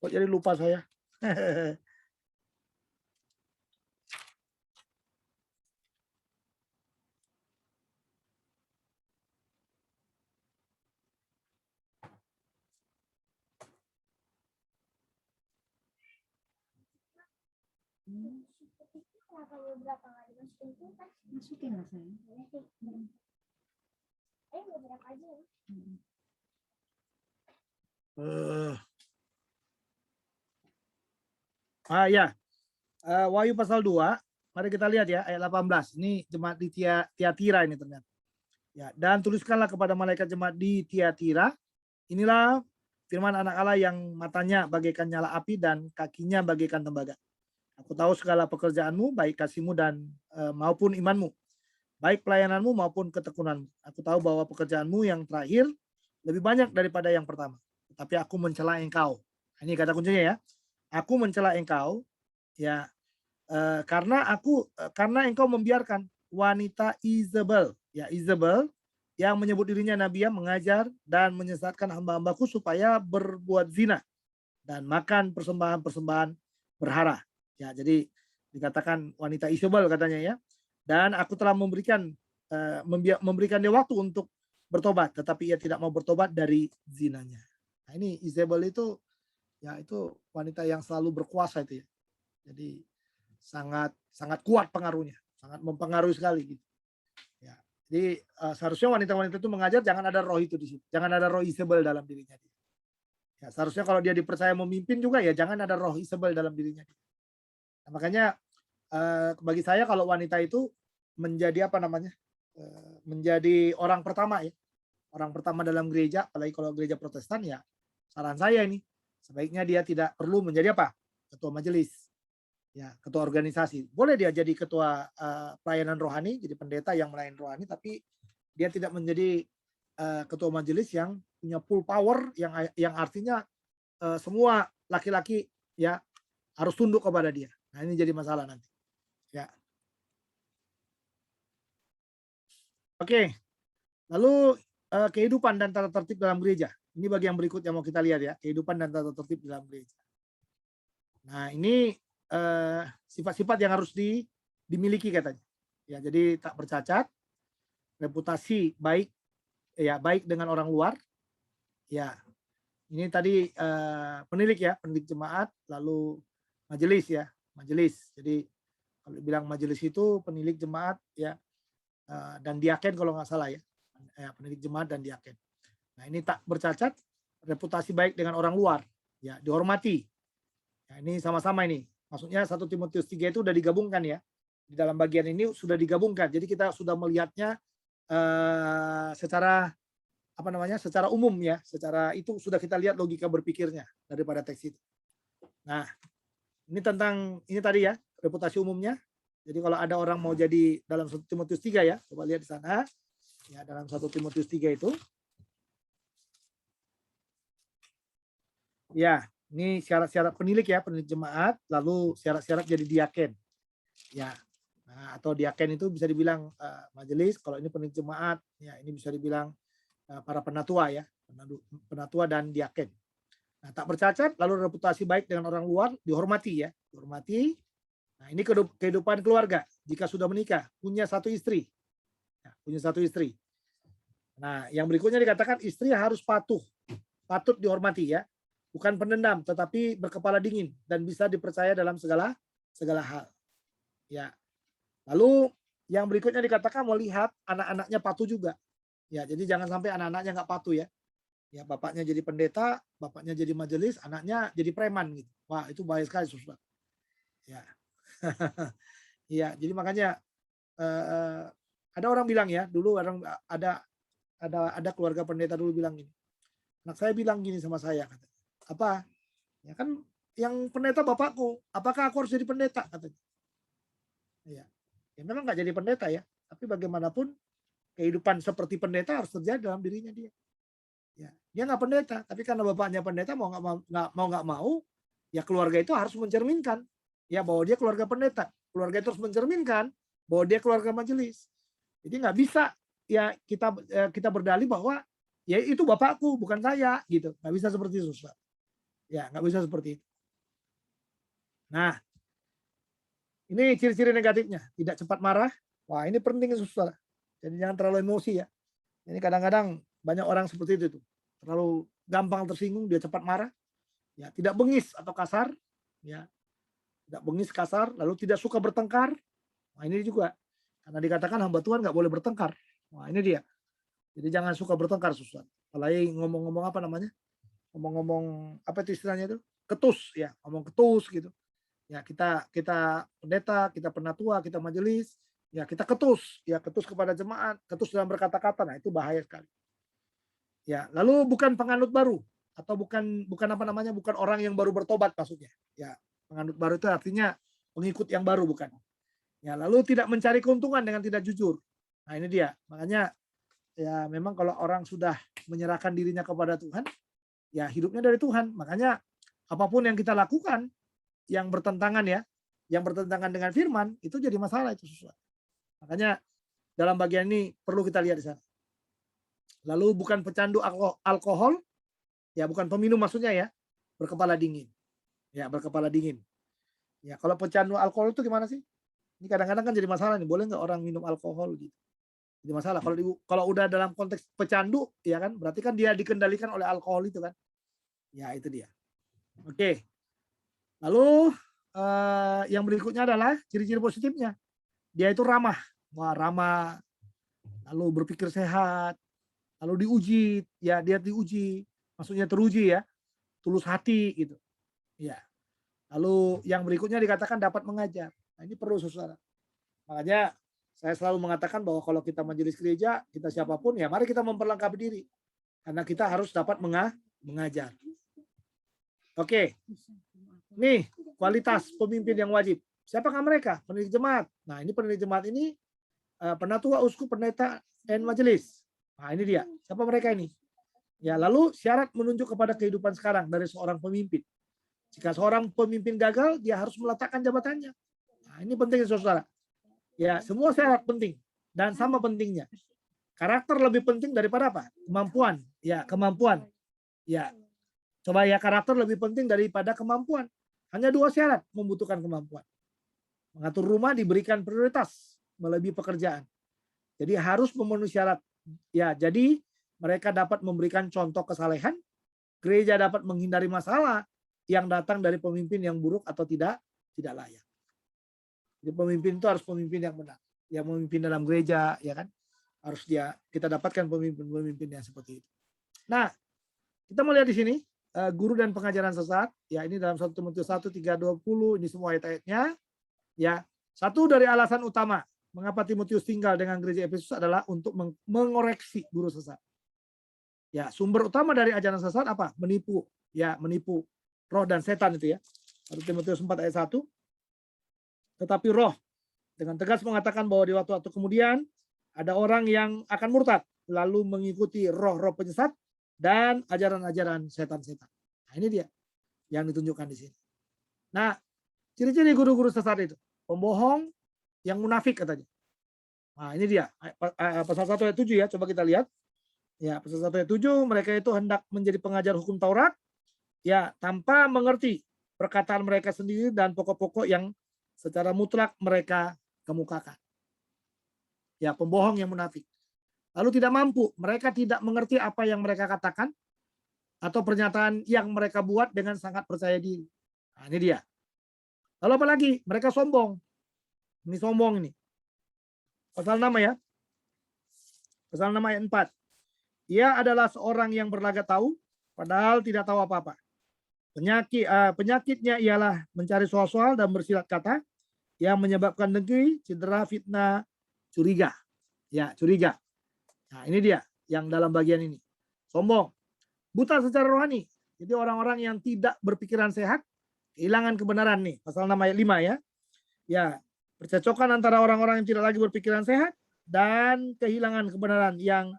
Kok jadi lupa saya? Masukin lah saya. Ya, Wahyu pasal 2, mari kita lihat ya ayat 18. Ini jemaat di Tiatira ini ternyata. Ya, dan tuliskanlah kepada malaikat jemaat di Tiatira, inilah firman anak Allah yang matanya bagaikan nyala api dan kakinya bagaikan tembaga. Aku tahu segala pekerjaanmu, baik kasihmu dan maupun imanmu, baik pelayananmu maupun ketekunanmu. Aku tahu bahwa pekerjaanmu yang terakhir lebih banyak daripada yang pertama. Tapi aku mencela engkau. Ini kata kuncinya ya. Aku mencela engkau, ya, karena engkau membiarkan wanita Isabel, ya Isabel, yang menyebut dirinya nabi mengajar dan menyesatkan hamba-hambaku supaya berbuat zina dan makan persembahan-persembahan berhala. Ya, jadi dikatakan wanita Isabel katanya ya. Dan aku telah memberikan dia waktu untuk bertobat, tetapi ia tidak mau bertobat dari zinanya. Nah, ini Isabel itu ya itu wanita yang selalu berkuasa itu ya. Jadi sangat kuat pengaruhnya, sangat mempengaruhi sekali gitu. Ya. Jadi seharusnya wanita-wanita itu mengajar jangan ada roh itu di situ. Jangan ada roh Isabel dalam dirinya. Ya, seharusnya kalau dia dipercaya memimpin juga ya jangan ada roh Isabel dalam dirinya. Nah, makanya bagi saya kalau wanita itu menjadi apa namanya? Menjadi orang pertama ya. Orang pertama dalam gereja, apalagi kalau gereja Protestan ya. Saran saya ini sebaiknya dia tidak perlu menjadi apa? Ketua majelis. Ya, ketua organisasi. Boleh dia jadi ketua pelayanan rohani, jadi pendeta yang melayani rohani, tapi dia tidak menjadi ketua majelis yang punya full power, yang artinya semua laki-laki ya harus tunduk kepada dia. Nah, ini jadi masalah nanti. Ya. Oke. Lalu kehidupan dan tata tertib dalam gereja. Ini bagi yang berikut yang mau kita lihat ya, kehidupan dan tata tertib dalam gereja. Nah, ini sifat-sifat yang harus dimiliki katanya. Ya, jadi tak bercacat, reputasi baik, ya baik dengan orang luar. Ya, ini tadi penilik ya, penilik jemaat, lalu majelis ya, majelis. Jadi kalau bilang majelis itu penilik jemaat ya, dan diaken kalau nggak salah ya, penilik jemaat dan diaken. Nah, ini tak bercacat, reputasi baik dengan orang luar, ya dihormati. Nah, ini sama-sama ini. Maksudnya 1 Timotius 3 itu sudah digabungkan ya. Di dalam bagian ini sudah digabungkan. Jadi kita sudah melihatnya secara apa namanya? Secara umum ya. Secara itu sudah kita lihat logika berpikirnya daripada teks itu. Nah, ini tentang ini tadi ya, reputasi umumnya. Jadi kalau ada orang mau jadi dalam 1 Timotius 3 ya, coba lihat di sana. Ya, dalam 1 Timotius 3 itu. Ya, ini syarat-syarat penilik ya, penilik jemaat, lalu syarat-syarat jadi diaken. Ya. Nah, atau diaken itu bisa dibilang majelis, kalau ini penilik jemaat, ya ini bisa dibilang para penatua ya, penatua dan diaken. Nah, tak bercacat, lalu reputasi baik dengan orang luar, dihormati ya, dihormati. Nah, ini kehidupan keluarga. Jika sudah menikah, punya 1 istri. Ya, punya 1 istri. Nah, yang berikutnya dikatakan istri harus patut dihormati ya. Bukan pendendam, tetapi berkepala dingin dan bisa dipercaya dalam segala hal. Ya. Lalu yang berikutnya dikatakan melihat anak-anaknya patuh juga. Ya, jadi jangan sampai anak-anaknya nggak patuh ya. Ya, bapaknya jadi pendeta, bapaknya jadi majelis, anaknya jadi preman gitu. Wah, itu bahaya sekali, Saudara. Ya. Iya, jadi makanya ada orang bilang ya, dulu ada keluarga pendeta dulu bilang gini. Anak saya bilang gini sama saya, katanya. Apa? Ya kan yang pendeta bapakku, apakah aku harus jadi pendeta? Katanya. Ya, ya memang nggak jadi pendeta ya, tapi bagaimanapun kehidupan seperti pendeta harus terjadi dalam dirinya dia. Ya, dia nggak pendeta, tapi karena bapaknya pendeta mau nggak mau, ya keluarga itu harus mencerminkan ya bahwa dia keluarga pendeta. Keluarga itu harus mencerminkan bahwa dia keluarga majelis. Jadi nggak bisa ya kita berdalih bahwa ya itu bapakku bukan saya gitu, nggak bisa seperti itu. Ya, nggak bisa seperti itu. Nah, ini ciri-ciri negatifnya. Tidak cepat marah. Wah, ini penting, Saudara. Jadi jangan terlalu emosi ya. Ini kadang-kadang banyak orang seperti itu tuh. Terlalu gampang tersinggung, dia cepat marah. Ya, tidak bengis atau kasar. Ya, tidak bengis, kasar. Lalu tidak suka bertengkar. Nah, ini juga. Karena dikatakan hamba Tuhan nggak boleh bertengkar. Wah, ini dia. Jadi jangan suka bertengkar, Saudara. Apalagi ngomong-ngomong apa namanya? Ngomong-ngomong apa itu istilahnya itu? Ketus ya, ngomong ketus gitu. Ya, kita pendeta, kita penatua, kita majelis, ya kita ketus kepada jemaat, ketus dalam berkata-kata. Nah, itu bahaya sekali. Ya, lalu bukan penganut baru atau bukan apa namanya? Bukan orang yang baru bertobat maksudnya. Ya, penganut baru itu artinya pengikut yang baru bukan. Ya, lalu tidak mencari keuntungan dengan tidak jujur. Nah, ini dia. Makanya ya memang kalau orang sudah menyerahkan dirinya kepada Tuhan, ya hidupnya dari Tuhan. Makanya apapun yang kita lakukan yang bertentangan ya, yang bertentangan dengan firman, itu jadi masalah itu sesuatu. Makanya dalam bagian ini perlu kita lihat di sana. Lalu bukan pecandu alkohol, ya bukan peminum maksudnya ya, berkepala dingin. Ya, berkepala dingin. Ya, kalau pecandu alkohol itu gimana sih? Ini kadang-kadang kan jadi masalah nih, boleh nggak orang minum alkohol gitu? Jadi masalah. Kalau udah dalam konteks pecandu, ya kan, berarti kan dia dikendalikan oleh alkohol itu kan. Ya, itu dia. Oke. Lalu yang berikutnya adalah ciri-ciri positifnya. Dia itu ramah. Wah, ramah. Lalu berpikir sehat. Lalu diuji, ya dia diuji. Maksudnya teruji ya. Tulus hati gitu. Ya. Lalu yang berikutnya dikatakan dapat mengajar. Nah, ini perlu Saudara. Makanya saya selalu mengatakan bahwa kalau kita majelis gereja, kita siapapun ya mari kita memperlengkapi diri. Karena kita harus dapat mengajar. Oke. Nih, kualitas pemimpin yang wajib. Siapakah mereka? Penilik jemaat. Nah, ini penilik jemaat ini penatua, uskup, pendeta, dan majelis. Nah, ini dia. Siapa mereka ini? Ya, lalu syarat menunjuk kepada kehidupan sekarang dari seorang pemimpin. Jika seorang pemimpin gagal, dia harus meletakkan jabatannya. Nah, ini penting, saudara. Ya, semua syarat penting dan sama pentingnya. Karakter lebih penting daripada apa? Kemampuan. Ya, kemampuan. Ya, coba ya, karakter lebih penting daripada kemampuan. Hanya 2 syarat membutuhkan kemampuan. Mengatur rumah diberikan prioritas melebihi pekerjaan. Jadi harus memenuhi syarat. Ya, jadi mereka dapat memberikan contoh kesalehan, gereja dapat menghindari masalah yang datang dari pemimpin yang buruk atau tidak layak. Jadi pemimpin itu harus pemimpin yang benar. Yang memimpin dalam gereja, ya kan? Harus kita dapatkan pemimpin-pemimpin yang seperti itu. Nah, kita mau lihat di sini guru dan pengajaran sesat. Ya, ini dalam 1 Timotius 1:3-20, ini semua ayat-ayatnya. Ya, satu dari alasan utama mengapa Timotius tinggal dengan gereja Efesus adalah untuk mengoreksi guru sesat. Ya, sumber utama dari ajaran sesat apa? Menipu. Ya, menipu roh dan setan itu ya. 1 Timotius 4 ayat 1. Tetapi roh dengan tegas mengatakan bahwa di waktu-waktu kemudian ada orang yang akan murtad lalu mengikuti roh-roh penyesat dan ajaran-ajaran setan-setan. Nah, ini dia yang ditunjukkan di sini. Nah, ciri-ciri guru-guru sesat itu, pembohong yang munafik katanya. Nah, ini dia. Pasal 1 ayat 7 ya, coba kita lihat. Ya, pasal 1 ayat 7, mereka itu hendak menjadi pengajar hukum Taurat ya tanpa mengerti perkataan mereka sendiri dan pokok-pokok yang secara mutlak mereka kemukakan. Ya, pembohong yang munafik. Lalu tidak mampu, mereka tidak mengerti apa yang mereka katakan atau pernyataan yang mereka buat dengan sangat percaya diri. Nah, ini dia. Lalu apa lagi? Mereka sombong. Ini sombong ini. Pasal 6 ya. Pasal 6 ayat 4. Ia adalah seorang yang berlagak tahu, padahal tidak tahu apa-apa. Penyakitnya ialah mencari soal-soal dan bersilat kata yang menyebabkan dengki, cedera, fitnah, curiga. Ya, curiga. Nah, ini dia yang dalam bagian ini. Sombong. Buta secara rohani. Jadi orang-orang yang tidak berpikiran sehat, kehilangan kebenaran nih. Pasal 6 ayat 5 ya. Ya, percecokan antara orang-orang yang tidak lagi berpikiran sehat dan kehilangan kebenaran yang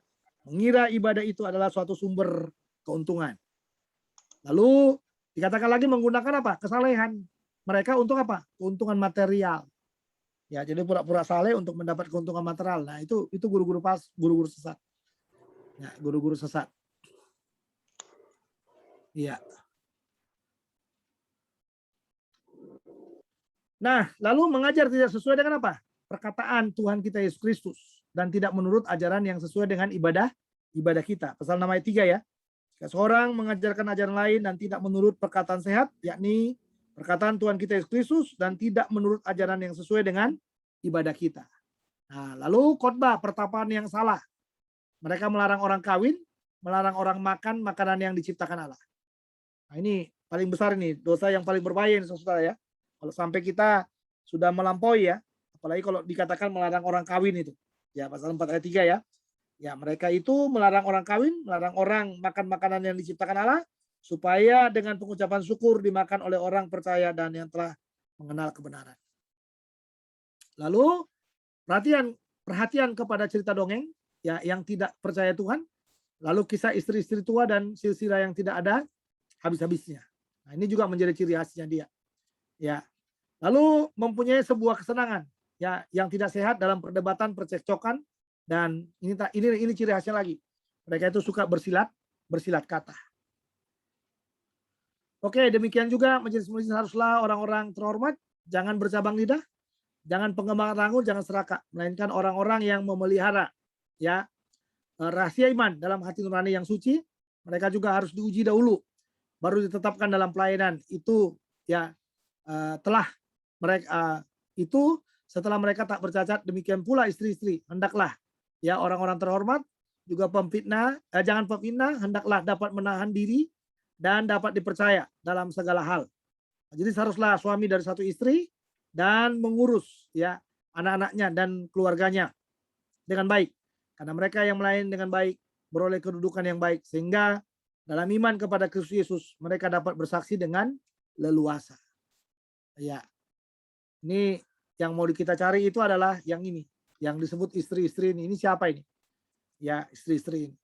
mengira ibadah itu adalah suatu sumber keuntungan. Lalu dikatakan lagi menggunakan apa? Kesalehan. Mereka untuk apa? Keuntungan material. Ya, jadi pura-pura saleh untuk mendapat keuntungan material. Nah, itu guru-guru sesat. Ya, guru-guru sesat. Iya. Nah, lalu mengajar tidak sesuai dengan apa? Perkataan Tuhan kita Yesus Kristus dan tidak menurut ajaran yang sesuai dengan ibadah kita. Pasal 6 ayat 3 ya. Jika seorang mengajarkan ajaran lain dan tidak menurut perkataan sehat, yakni perkataan Tuhan kita Yesus Kristus dan tidak menurut ajaran yang sesuai dengan ibadah kita. Nah, lalu khotbah pertapaan yang salah. Mereka melarang orang kawin, melarang orang makan makanan yang diciptakan Allah. Nah, ini paling besar ini, dosa yang paling berbahaya ini, saudara ya. Kalau sampai kita sudah melampaui ya, apalagi kalau dikatakan melarang orang kawin itu. Ya, pasal 4 ayat 3 ya. Ya, mereka itu melarang orang kawin, melarang orang makan makanan yang diciptakan Allah, supaya dengan pengucapan syukur dimakan oleh orang percaya dan yang telah mengenal kebenaran. Lalu perhatian kepada cerita dongeng ya yang tidak percaya Tuhan, lalu kisah istri-istri tua dan silsilah yang tidak ada habis-habisnya. Nah, ini juga menjadi ciri khasnya dia. Ya. Lalu mempunyai sebuah kesenangan ya yang tidak sehat dalam perdebatan, percekcokan, dan ini ciri khasnya lagi. Mereka itu suka bersilat kata. Oke, demikian juga majelis haruslah orang-orang terhormat, jangan bercabang lidah, jangan pengembang rangkul, jangan serakah, melainkan orang-orang yang memelihara ya rahasia iman dalam hati nurani yang suci. Mereka juga harus diuji dahulu, baru ditetapkan dalam pelayanan. Itu ya telah mereka itu setelah mereka tak bercacat. Demikian pula istri-istri hendaklah ya orang-orang terhormat juga pemfitnah, jangan pemfitnah, hendaklah dapat menahan diri dan dapat dipercaya dalam segala hal. Jadi seharuslah suami dari satu istri dan mengurus ya anak-anaknya dan keluarganya dengan baik, karena mereka yang melayani dengan baik beroleh kedudukan yang baik, sehingga dalam iman kepada Kristus Yesus mereka dapat bersaksi dengan leluasa. Ya, ini yang mau kita cari itu adalah yang ini, yang disebut istri-istri ini. Ini siapa ini? Ya, istri-istri ini.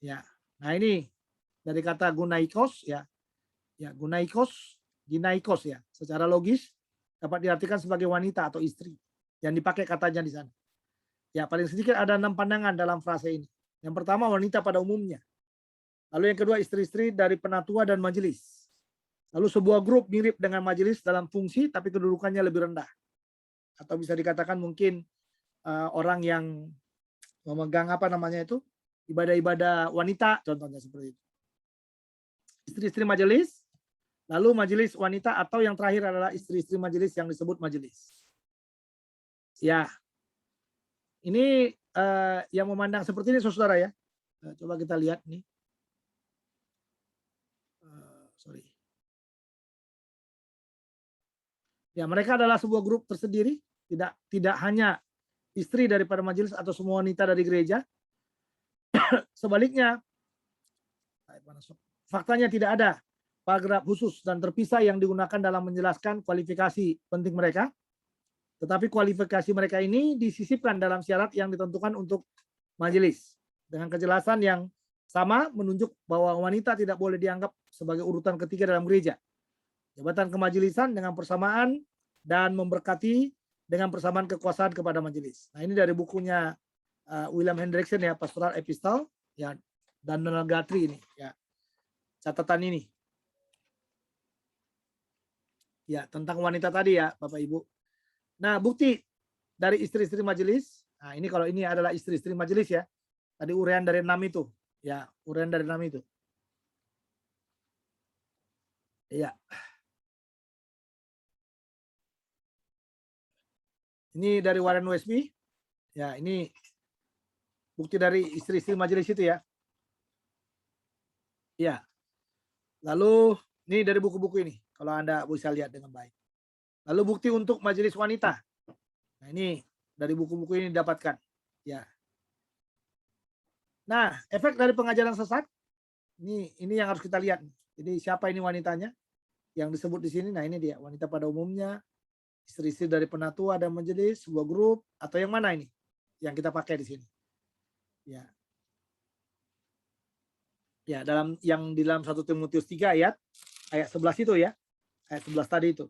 Ya, nah ini dari kata gunaikos ya, ya gunaikos ginaikos ya. Secara logis dapat diartikan sebagai wanita atau istri yang dipakai katanya di sana. Ya, paling sedikit ada 6 pandangan dalam frase ini. Yang pertama, wanita pada umumnya. Lalu yang kedua, istri-istri dari penatua dan majelis. Lalu sebuah grup mirip dengan majelis dalam fungsi tapi kedudukannya lebih rendah. Atau bisa dikatakan mungkin orang yang memegang apa namanya itu, ibadah-ibadah wanita contohnya seperti itu. Istri-istri majelis, lalu majelis wanita, atau yang terakhir adalah istri-istri majelis yang disebut majelis. Ya, ini yang memandang seperti ini saudara ya. Coba kita lihat nih. Sorry. Ya, mereka adalah sebuah grup tersendiri, tidak hanya istri daripada majelis atau semua wanita dari gereja. Sebaliknya, faktanya tidak ada paragraf khusus dan terpisah yang digunakan dalam menjelaskan kualifikasi penting mereka. Tetapi kualifikasi mereka ini disisipkan dalam syarat yang ditentukan untuk majelis. Dengan kejelasan yang sama menunjuk bahwa wanita tidak boleh dianggap sebagai urutan ketiga dalam gereja. Jabatan kemajelisan dengan persamaan dan memberkati dengan persamaan kekuasaan kepada majelis. Nah, ini dari bukunya William Hendrickson ya, Pastoral Epistle ya, dan Donald Guthrie ini ya. Catatan ini. Ya, tentang wanita tadi ya, Bapak Ibu. Nah, bukti dari istri-istri majelis. Nah, ini kalau ini adalah istri-istri majelis ya. Tadi uraian dari 6 itu. Ya, uraian dari 6 itu. Iya. Ini dari Warren Wiersbe. Ya, ini bukti dari istri-istri majelis itu ya. Iya. Lalu ini dari buku-buku ini, kalau Anda bisa lihat dengan baik. Lalu bukti untuk majelis wanita. Nah, ini dari buku-buku ini didapatkan. Ya. Nah, efek dari pengajaran sesat ini yang harus kita lihat. Jadi siapa ini wanitanya yang disebut di sini? Nah, ini dia, wanita pada umumnya, istri-istri dari penatua dan majelis, sebuah grup, atau yang mana ini yang kita pakai di sini? Ya. Ya, di dalam 1 Timotius 3 ayat 11 itu ya. Ayat 11 tadi itu.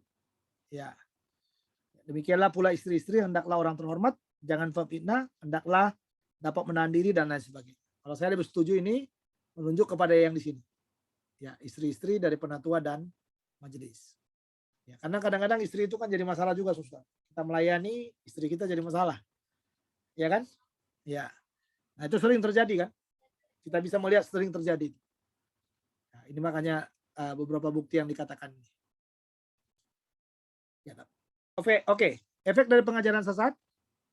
Ya. Demikianlah pula istri-istri, hendaklah orang terhormat, jangan fitnah, hendaklah dapat menahan diri dan lain sebagainya. Kalau saya lebih setuju ini menunjuk kepada yang di sini. Ya, istri-istri dari penatua dan majelis. Ya, karena kadang-kadang istri itu kan jadi masalah juga, Saudara. Kita melayani, istri kita jadi masalah. Ya kan? Ya. Nah, itu sering terjadi kan? Kita bisa melihat sering terjadi. Nah, ini makanya beberapa bukti yang dikatakan ini. Ya, Oke. Efek dari pengajaran sesat,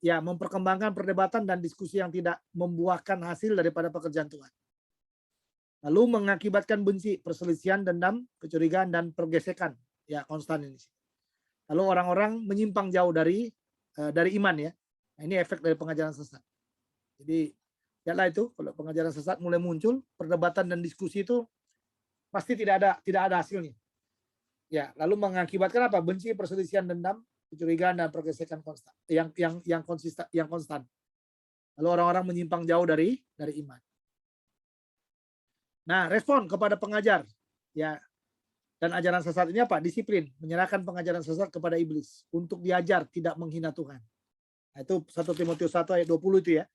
ya, memperkembangkan perdebatan dan diskusi yang tidak membuahkan hasil daripada pekerjaan Tuhan. Lalu mengakibatkan benci, perselisihan, dendam, kecurigaan, dan pergesekan. Ya, konstan ini. Lalu orang-orang menyimpang jauh dari iman ya. Nah, ini efek dari pengajaran sesat. Jadi, lihatlah itu, kalau pengajaran sesat mulai muncul, perdebatan dan diskusi itu pasti tidak ada hasilnya. Ya, lalu mengakibatkan apa? Benci, perselisihan, dendam, kecurigaan, dan pergesekan konstan. Yang konstan. Lalu orang-orang menyimpang jauh dari iman. Nah, respon kepada pengajar ya dan ajaran sesat ini apa? Disiplin, menyerahkan pengajaran sesat kepada iblis untuk diajar tidak menghina Tuhan. Nah, itu 1 Timotius 1 ayat 20 itu ya.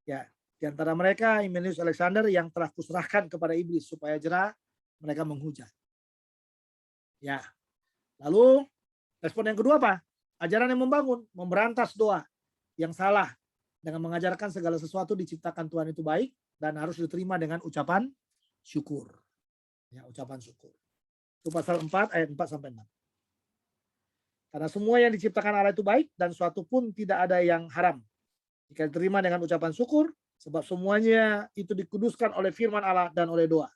Ya, di antara mereka Hymenaeus Alexander yang telah kuserahkan kepada iblis supaya jera mereka menghujat. Ya. Lalu respon yang kedua apa? Ajaran yang membangun, memberantas doa yang salah dengan mengajarkan segala sesuatu diciptakan Tuhan itu baik dan harus diterima dengan ucapan syukur. Ya, ucapan syukur. Itu pasal 4 ayat 4 sampai 6. Karena semua yang diciptakan Allah itu baik dan suatu pun tidak ada yang haram. Jika diterima dengan ucapan syukur, sebab semuanya itu dikuduskan oleh firman Allah dan oleh doa.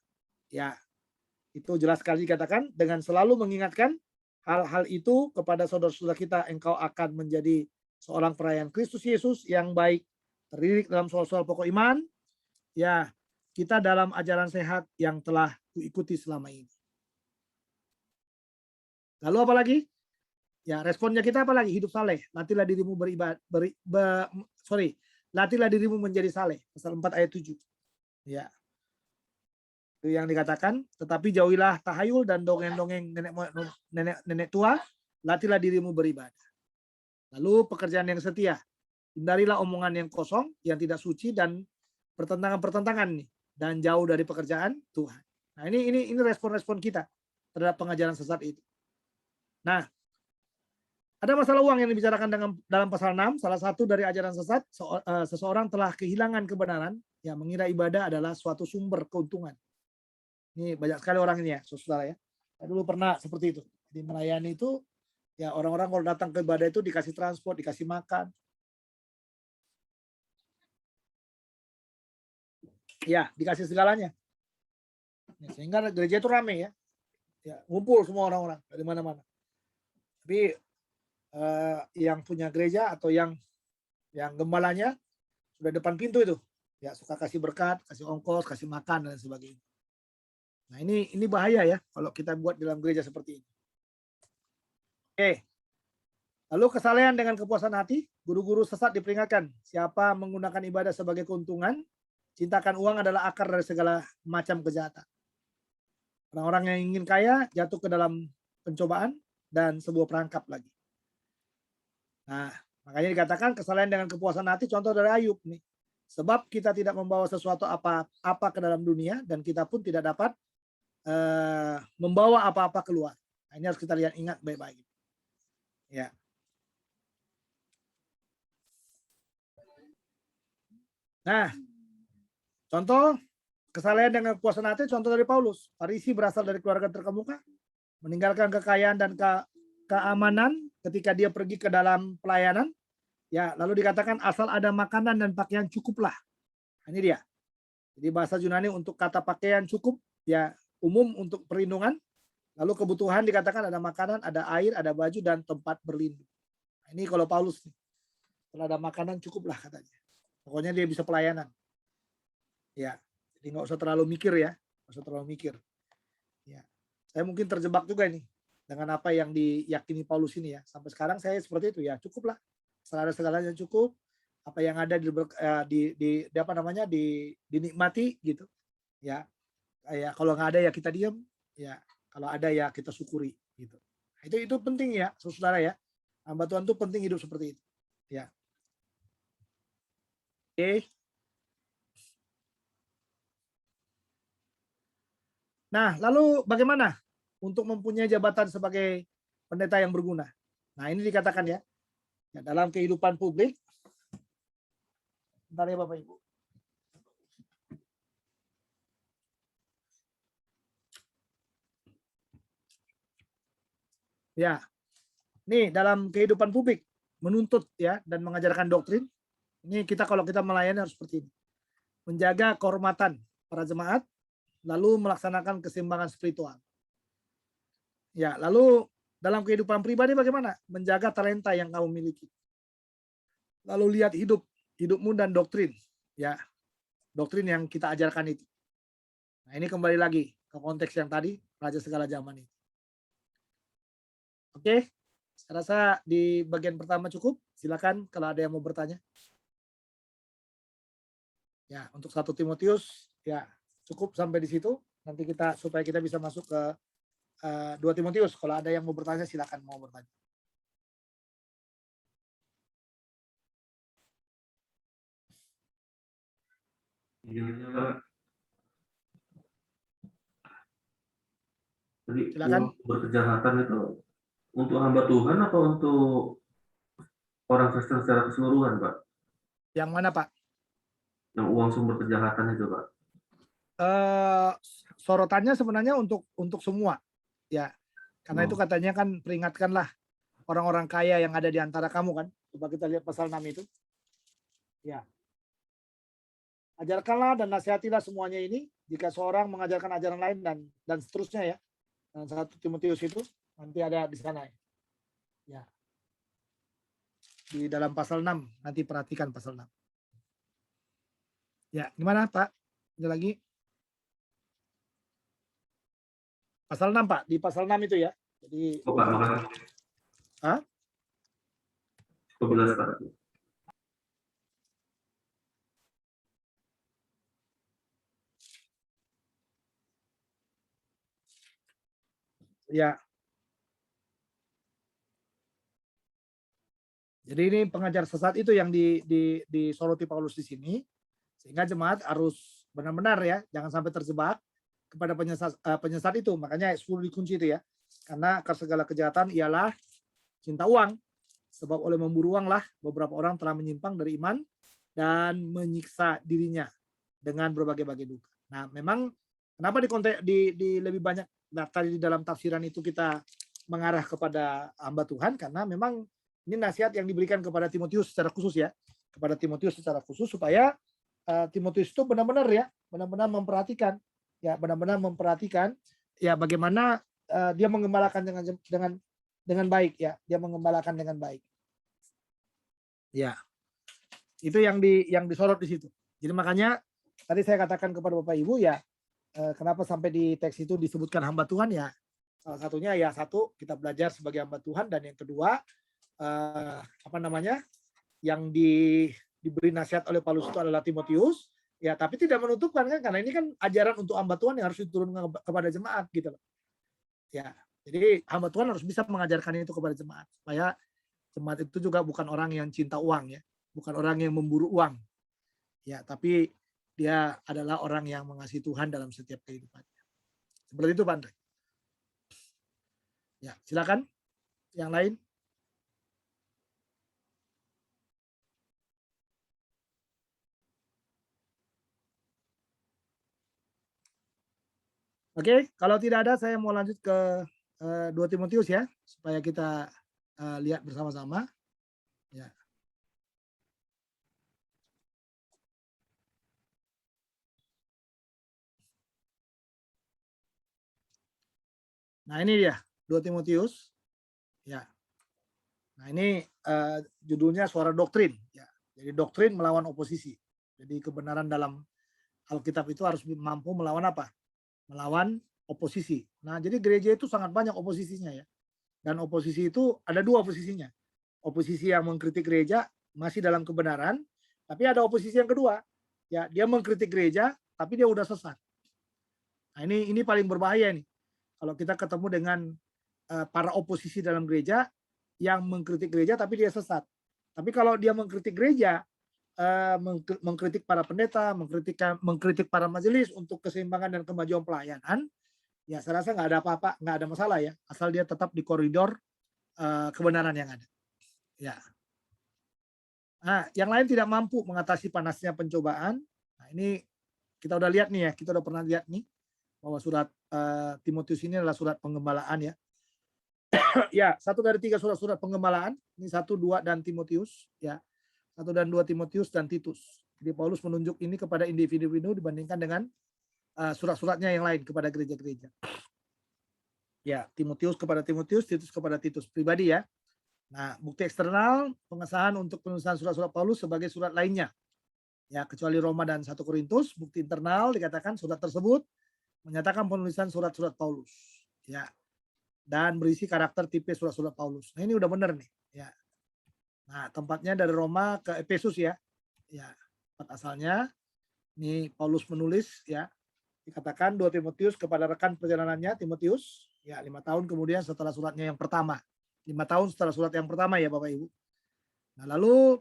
Ya, itu jelas sekali dikatakan dengan selalu mengingatkan hal-hal itu kepada saudara-saudara kita, engkau akan menjadi seorang pelayan Kristus Yesus yang baik, terdidik dalam soal-soal pokok iman. Ya, kita dalam ajaran sehat yang telah kuikuti selama ini. Lalu apa lagi? Ya, responnya kita apa lagi? Hidup saleh. Latihlah dirimu latihlah dirimu menjadi saleh. Pasal 4 ayat 7. Ya. Itu yang dikatakan, tetapi jauhilah tahayul dan dongeng-dongeng nenek tua, latihlah dirimu beribadah. Lalu pekerjaan yang setia, hindarilah omongan yang kosong, yang tidak suci dan pertentangan-pertentangan nih, dan jauh dari pekerjaan Tuhan. Nah, ini respon-respon kita terhadap pengajaran sesat itu. Nah, ada masalah uang yang dibicarakan dalam pasal 6. Salah satu dari ajaran sesat, seseorang telah kehilangan kebenaran, yang mengira ibadah adalah suatu sumber keuntungan. Ini banyak sekali orang ini ya, saudara ya. Saya dulu pernah seperti itu. Di melayani itu, ya orang-orang kalau datang ke ibadah itu dikasih transport, dikasih makan. Ya, dikasih segalanya. Sehingga gereja itu rame ya. Ya, ngumpul semua orang-orang dari mana-mana. Tapi yang punya gereja atau yang gembalanya sudah depan pintu itu, ya suka kasih berkat, kasih ongkos, kasih makan dan sebagainya. Nah, ini bahaya ya kalau kita buat dalam gereja seperti ini. Oke. Lalu kesalehan dengan kepuasan hati, guru-guru sesat diperingatkan, siapa menggunakan ibadah sebagai keuntungan, cintakan uang adalah akar dari segala macam kejahatan. Orang-orang yang ingin kaya jatuh ke dalam pencobaan dan sebuah perangkap lagi. Nah, makanya dikatakan kesalehan dengan kepuasan hati, contoh dari Ayub nih. Sebab kita tidak membawa sesuatu apa-apa ke dalam dunia dan kita pun tidak dapat membawa apa-apa keluar. Nah, ini harus kita lihat, ingat baik-baik. Ya. Nah, contoh kesalehan dengan kepuasan hati, contoh dari Paulus. Farisi berasal dari keluarga terkemuka, meninggalkan kekayaan dan keamanan ketika dia pergi ke dalam pelayanan. Ya, lalu dikatakan asal ada makanan dan pakaian cukuplah. Nah, ini dia. Jadi bahasa Yunani untuk kata pakaian cukup, ya umum untuk perlindungan. Lalu kebutuhan dikatakan ada makanan, ada air, ada baju, dan tempat berlindung. Nah, ini kalau Paulus, kalau ada makanan cukuplah katanya. Pokoknya dia bisa pelayanan. Ya, jadi nggak usah terlalu mikir ya, nggak usah terlalu mikir. Ya, saya mungkin terjebak juga ini dengan apa yang diyakini Paulus ini ya. Sampai sekarang saya seperti itu ya, cukuplah. Setelah ada segalanya cukup, apa yang ada apa namanya dinikmati gitu. Ya, kayak kalau nggak ada ya kita diam, ya kalau ada ya kita syukuri gitu. Nah, itu penting ya, saudara ya. Hamba Tuhan itu penting hidup seperti itu. Ya. Oke. Nah, lalu bagaimana untuk mempunyai jabatan sebagai pendeta yang berguna? Nah, ini dikatakan ya, dalam kehidupan publik. Bentar ya Bapak Ibu. Ya, nih dalam kehidupan publik menuntut ya dan mengajarkan doktrin. Ini kalau kita melayani harus seperti ini. Menjaga kehormatan para jemaat, lalu melaksanakan keseimbangan spiritual. Ya, lalu dalam kehidupan pribadi bagaimana? Menjaga talenta yang kamu miliki. Lalu lihat hidupmu dan doktrin. Ya, doktrin yang kita ajarkan itu. Nah, ini kembali lagi ke konteks yang tadi, Raja Segala Zaman itu. Oke, saya rasa di bagian pertama cukup. Silakan kalau ada yang mau bertanya. Ya, untuk 1 Timotius ya cukup sampai di situ. Nanti supaya kita bisa masuk ke 2 Timotius. Kalau ada yang mau bertanya silakan mau bertanya. Jadi silakan. Berkejahatan itu untuk hamba Tuhan atau untuk orang Kristen secara keseluruhan, Pak? Yang mana, Pak? Yang uang sumber kejahatan itu, Pak? Sorotannya sebenarnya untuk semua, ya. Karena itu katanya kan peringatkanlah orang-orang kaya yang ada di antara kamu kan. Coba kita lihat pasal 6 itu. Ya. Ajarkanlah dan nasihatilah semuanya ini jika seorang mengajarkan ajaran lain dan seterusnya ya. Dan 1 Timotius itu nanti ada di sana ya. Di dalam pasal 6, nanti perhatikan pasal 6. Ya, gimana Pak? Ada lagi? Pasal 6 Pak, di pasal 6 itu ya. Jadi Pak, makasih. Hah? 11 Pak. Ya. Jadi ini pengajar sesat itu yang disoroti Paulus di sini, sehingga jemaat harus benar-benar ya, jangan sampai terjebak kepada penyesat itu. Makanya ayat 10 dikunci itu ya. Karena segala kejahatan ialah cinta uang. Sebab oleh memburu uang lah beberapa orang telah menyimpang dari iman dan menyiksa dirinya dengan berbagai-bagai duka. Nah, memang kenapa di lebih banyak tadi di dalam tafsiran itu kita mengarah kepada hamba Tuhan, karena memang ini nasihat yang diberikan kepada Timotius secara khusus ya, kepada Timotius secara khusus supaya Timotius itu benar-benar memperhatikan ya bagaimana dia mengembalakan dengan baik ya, dia mengembalakan dengan baik. Ya. Itu yang disorot di situ. Jadi makanya tadi saya katakan kepada Bapak Ibu ya, kenapa sampai di teks itu disebutkan hamba Tuhan ya. Salah satunya ya satu, kita belajar sebagai hamba Tuhan, dan yang kedua yang diberi nasihat oleh Paulus itu adalah Timotius ya, tapi tidak menutupkan kan, karena ini kan ajaran untuk hamba Tuhan yang harus diturunkan kepada jemaat gitu loh ya. Jadi hamba Tuhan harus bisa mengajarkan itu kepada jemaat, supaya jemaat itu juga bukan orang yang cinta uang ya, bukan orang yang memburu uang ya, tapi dia adalah orang yang mengasihi Tuhan dalam setiap kehidupannya. Seperti itu Pak Andre. Ya, silakan yang lain. Oke, kalau tidak ada saya mau lanjut ke 2 Timotius ya, supaya kita lihat bersama-sama. Ya. Nah ini dia 2 Timotius. Ya. Nah ini judulnya suara doktrin. Ya. Jadi doktrin melawan oposisi. Jadi kebenaran dalam Alkitab itu harus mampu melawan apa? Melawan oposisi. Nah jadi gereja itu sangat banyak oposisinya ya. Dan oposisi itu ada 2 oposisinya. Oposisi yang mengkritik gereja masih dalam kebenaran, tapi ada oposisi yang kedua. Ya, dia mengkritik gereja tapi dia udah sesat. Nah ini paling berbahaya nih. Kalau kita ketemu dengan para oposisi dalam gereja yang mengkritik gereja tapi dia sesat. Tapi kalau dia mengkritik gereja, mengkritik para pendeta, mengkritik para majelis untuk keseimbangan dan kemajuan pelayanan, ya saya rasa nggak ada apa-apa, nggak ada masalah ya, asal dia tetap di koridor kebenaran yang ada. Ya. Nah, yang lain tidak mampu mengatasi panasnya pencobaan. Nah, ini kita udah lihat nih ya, kita udah pernah lihat nih bahwa surat Timotius ini adalah surat penggembalaan ya. Ya, 1 dari 3 surat-surat penggembalaan. Ini 1, 2 dan Timotius ya. 1 dan 2 Timotius dan Titus. Jadi Paulus menunjuk ini kepada individu-individu dibandingkan dengan surat-suratnya yang lain kepada gereja-gereja. Ya, Timotius kepada Timotius, Titus kepada Titus pribadi ya. Nah, bukti eksternal pengesahan untuk penulisan surat-surat Paulus sebagai surat lainnya. Ya, kecuali Roma dan 1 Korintus, bukti internal dikatakan surat tersebut menyatakan penulisan surat-surat Paulus. Ya. Dan berisi karakter tipe surat-surat Paulus. Nah, ini udah benar nih, ya. Nah, tempatnya dari Roma ke Efesus ya. Ya, tempat asalnya. Ini Paulus menulis ya. Dikatakan 2 Timotius kepada rekan perjalanannya Timotius, ya 5 tahun kemudian setelah suratnya yang pertama. 5 tahun setelah surat yang pertama ya Bapak Ibu. Nah, lalu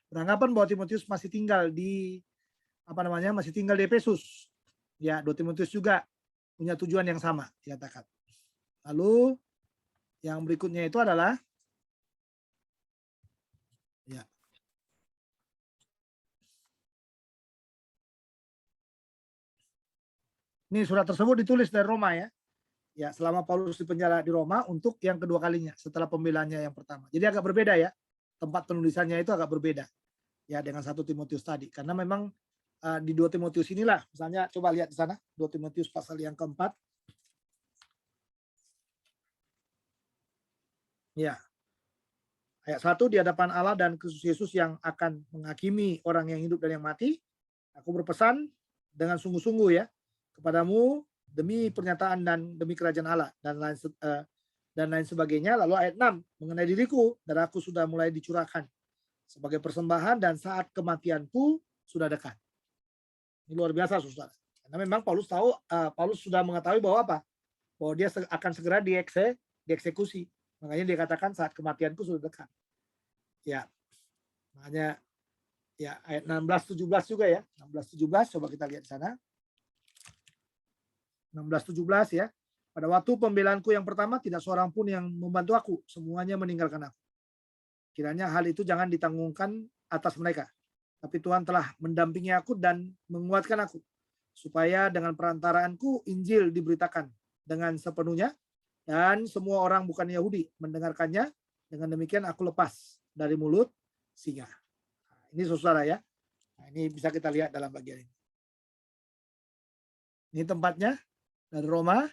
beranggapan bahwa Timotius masih tinggal di masih tinggal di Efesus. Ya, 2 Timotius juga punya tujuan yang sama dikatakan. Lalu yang berikutnya itu adalah ya. Ini surat tersebut ditulis dari Roma ya. Ya, selama Paulus dipenjara di Roma untuk yang kedua kalinya setelah pembelaannya yang pertama. Jadi agak berbeda ya. Tempat penulisannya itu agak berbeda. Ya, dengan 1 Timotius tadi. Karena memang di 2 Timotius inilah, misalnya coba lihat di sana, 2 Timotius pasal yang keempat. Ya. Ayat 1, di hadapan Allah dan Kristus Yesus yang akan menghakimi orang yang hidup dan yang mati, aku berpesan dengan sungguh-sungguh ya kepadamu demi pernyataan dan demi kerajaan Allah dan lain sebagainya. Lalu ayat 6, mengenai diriku, darahku sudah mulai dicurahkan sebagai persembahan dan saat kematianku sudah dekat. Ini luar biasa saudara. Karena memang Paulus tahu, Paulus sudah mengetahui bahwa apa? bahwa dia akan segera dieksekusi. Makanya dia katakan saat kematianku sudah dekat. Ya, makanya ya ayat 16-17 juga ya. 16-17 coba kita lihat di sana. 16-17 ya. Pada waktu pembelaanku yang pertama tidak seorang pun yang membantu aku, semuanya meninggalkan aku. Kiranya hal itu jangan ditanggungkan atas mereka. Tapi Tuhan telah mendampingi aku dan menguatkan aku supaya dengan perantaraanku Injil diberitakan dengan sepenuhnya dan semua orang bukan Yahudi mendengarkannya. Dengan demikian aku lepas dari mulut singa. Ini saudara ya. Nah, ini bisa kita lihat dalam bagian ini. Ini tempatnya dari Roma.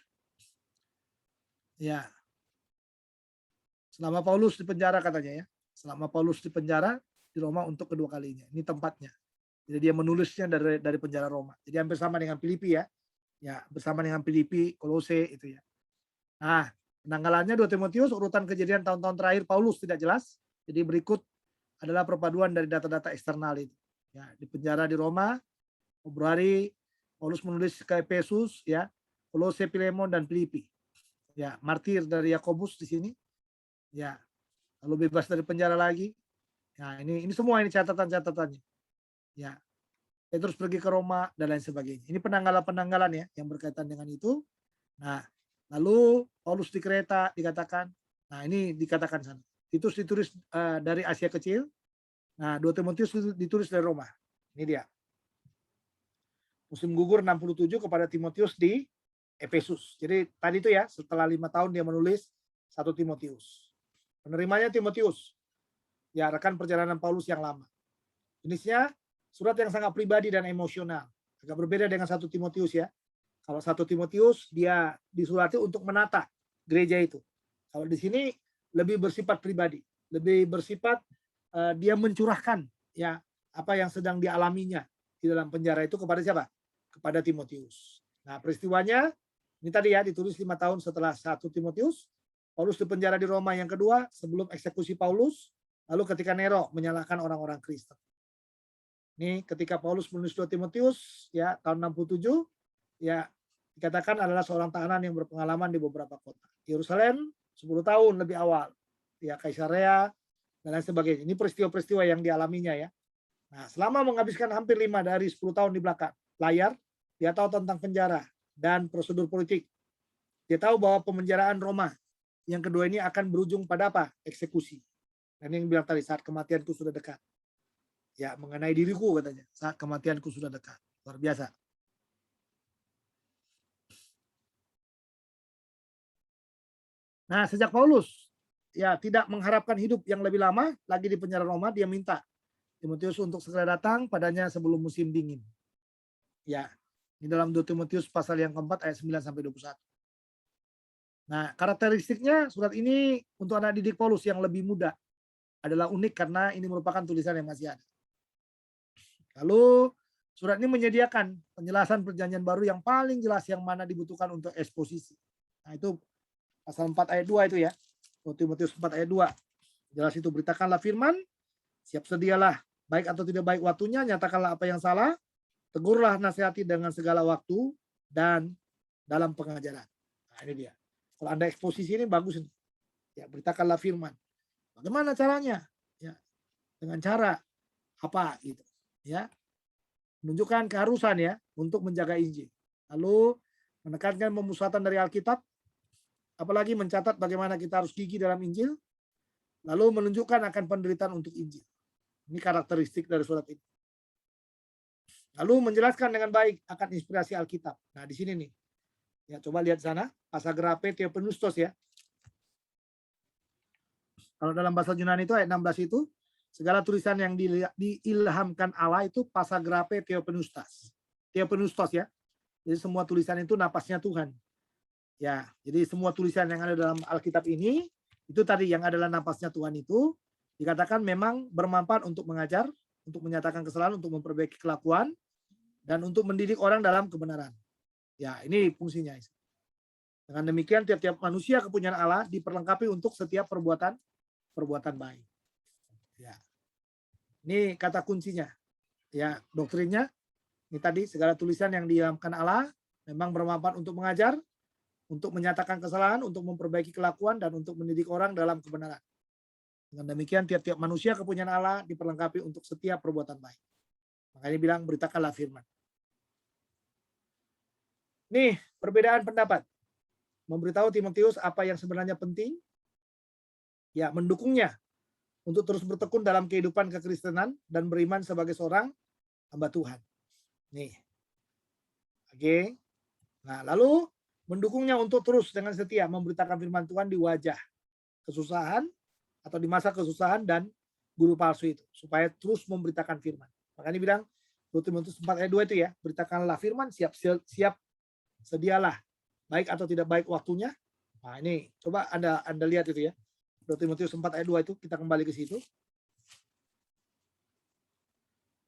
Ya. Selama Paulus di penjara katanya ya. Selama Paulus di penjara di Roma untuk kedua kalinya. Ini tempatnya. Jadi dia menulisnya dari penjara Roma. Jadi hampir sama dengan Filipi ya. Ya, bersama dengan Filipi, Kolose itu ya. Nah, penanggalannya 2 Timotius, urutan kejadian tahun-tahun terakhir Paulus tidak jelas. Jadi berikut adalah perpaduan dari data-data eksternal itu. Ya, di penjara di Roma, Februari Paulus menulis ke Efesus ya, Kolose, Filemon dan Filipi. Ya, martir dari Yakobus di sini. Ya, lalu bebas dari penjara lagi. Nah, ini semua ini catatan-catatannya. Ya. Petrus pergi ke Roma dan lain sebagainya. Ini penanggalan-penanggalan ya yang berkaitan dengan itu. Nah, lalu Paulus di Kreta dikatakan. Nah, ini dikatakan sana. Titus ditulis dari Asia Kecil. Nah, 2 Timotius ditulis dari Roma. Ini dia. Musim gugur 67 kepada Timotius di Efesus. Jadi tadi itu ya, setelah 5 tahun dia menulis 1 Timotius. Penerimanya Timotius. Ya, rekan perjalanan Paulus yang lama. Jenisnya surat yang sangat pribadi dan emosional. Agak berbeda dengan 1 Timotius ya. Kalau 1 Timotius dia disurati untuk menata gereja itu. Kalau di sini lebih bersifat pribadi, lebih bersifat dia mencurahkan ya apa yang sedang dialaminya di dalam penjara itu kepada siapa? Kepada Timotius. Nah, peristiwanya ini tadi ya ditulis 5 tahun setelah 1 Timotius. Paulus di penjara di Roma yang kedua sebelum eksekusi Paulus, lalu ketika Nero menyalahkan orang-orang Kristen. Ini ketika Paulus menulis 2 Timotius ya tahun 67 ya dikatakan adalah seorang tahanan yang berpengalaman di beberapa kota. Yerusalem 10 tahun lebih awal. Ya Kaisarea dan lain sebagainya. Ini peristiwa-peristiwa yang dialaminya ya. Nah, selama menghabiskan hampir 5 dari 10 tahun di belakang layar, dia tahu tentang penjara dan prosedur politik. Dia tahu bahwa pemenjaraan Roma yang kedua ini akan berujung pada apa? Eksekusi. Dan yang bilang tadi saat kematianku sudah dekat. Ya, mengenai diriku katanya, saat kematianku sudah dekat. Luar biasa. Nah, sejak Paulus ya tidak mengharapkan hidup yang lebih lama lagi di penjara Roma, dia minta Timotius untuk segera datang padanya sebelum musim dingin. Ya, ini dalam 2 Timotius pasal yang keempat ayat 9 sampai 21. Nah, karakteristiknya surat ini untuk anak didik Paulus yang lebih muda adalah unik karena ini merupakan tulisan yang masih ada. Lalu surat ini menyediakan penjelasan perjanjian baru yang paling jelas yang mana dibutuhkan untuk eksposisi. Nah, itu pasal 4 ayat 2 itu ya. Timotius 4 ayat 2. Jelas itu, beritakanlah firman, siap sedialah, baik atau tidak baik waktunya, nyatakanlah apa yang salah, tegurlah, nasihati dengan segala waktu dan dalam pengajaran. Nah, ini dia. Kalau Anda eksposisi ini bagus ini. Ya, beritakanlah firman. Bagaimana caranya? Ya, dengan cara apa gitu. Ya, menunjukkan keharusan ya untuk menjaga Injil. Lalu menekankan pemusatan dari Alkitab, apalagi mencatat bagaimana kita harus gigih dalam Injil, lalu menunjukkan akan penderitaan untuk Injil. Ini karakteristik dari surat ini. Lalu menjelaskan dengan baik akan inspirasi Alkitab. Nah, di sini nih. Ya, coba lihat sana, pasagrape theopneustos ya. Kalau dalam bahasa Yunani itu ayat 16 itu, segala tulisan yang diilhamkan Allah itu pasagrape theopneustos. Theopneustos ya. Jadi semua tulisan itu napasnya Tuhan. Ya, jadi semua tulisan yang ada dalam Alkitab ini, itu tadi yang adalah napasnya Tuhan itu, dikatakan memang bermanfaat untuk mengajar, untuk menyatakan kesalahan, untuk memperbaiki kelakuan, dan untuk mendidik orang dalam kebenaran. Ya, ini fungsinya. Dengan demikian, tiap-tiap manusia kepunyaan Allah diperlengkapi untuk setiap perbuatan baik. Ya. Ini kata kuncinya. Ya, doktrinnya ini tadi segala tulisan yang diilhamkan Allah memang bermanfaat untuk mengajar, untuk menyatakan kesalahan, untuk memperbaiki kelakuan, dan untuk mendidik orang dalam kebenaran. Dengan demikian tiap-tiap manusia kepunyaan Allah diperlengkapi untuk setiap perbuatan baik. Makanya bilang beritakanlah firman. Nih, perbedaan pendapat. Memberitahu Timotius apa yang sebenarnya penting, ya mendukungnya untuk terus bertekun dalam kehidupan kekristenan dan beriman sebagai seorang hamba Tuhan. Nih. Oke. Nah, lalu mendukungnya untuk terus dengan setia memberitakan firman Tuhan di wajah kesusahan atau di masa kesusahan dan guru palsu itu, supaya terus memberitakan firman. Makanya bilang 2 Timotius 4 ayat 2 itu ya, beritakanlah firman, siap sedialah, baik atau tidak baik waktunya. Nah, ini coba Anda lihat itu ya. 2 Timotius 4 ayat 2 itu, kita kembali ke situ.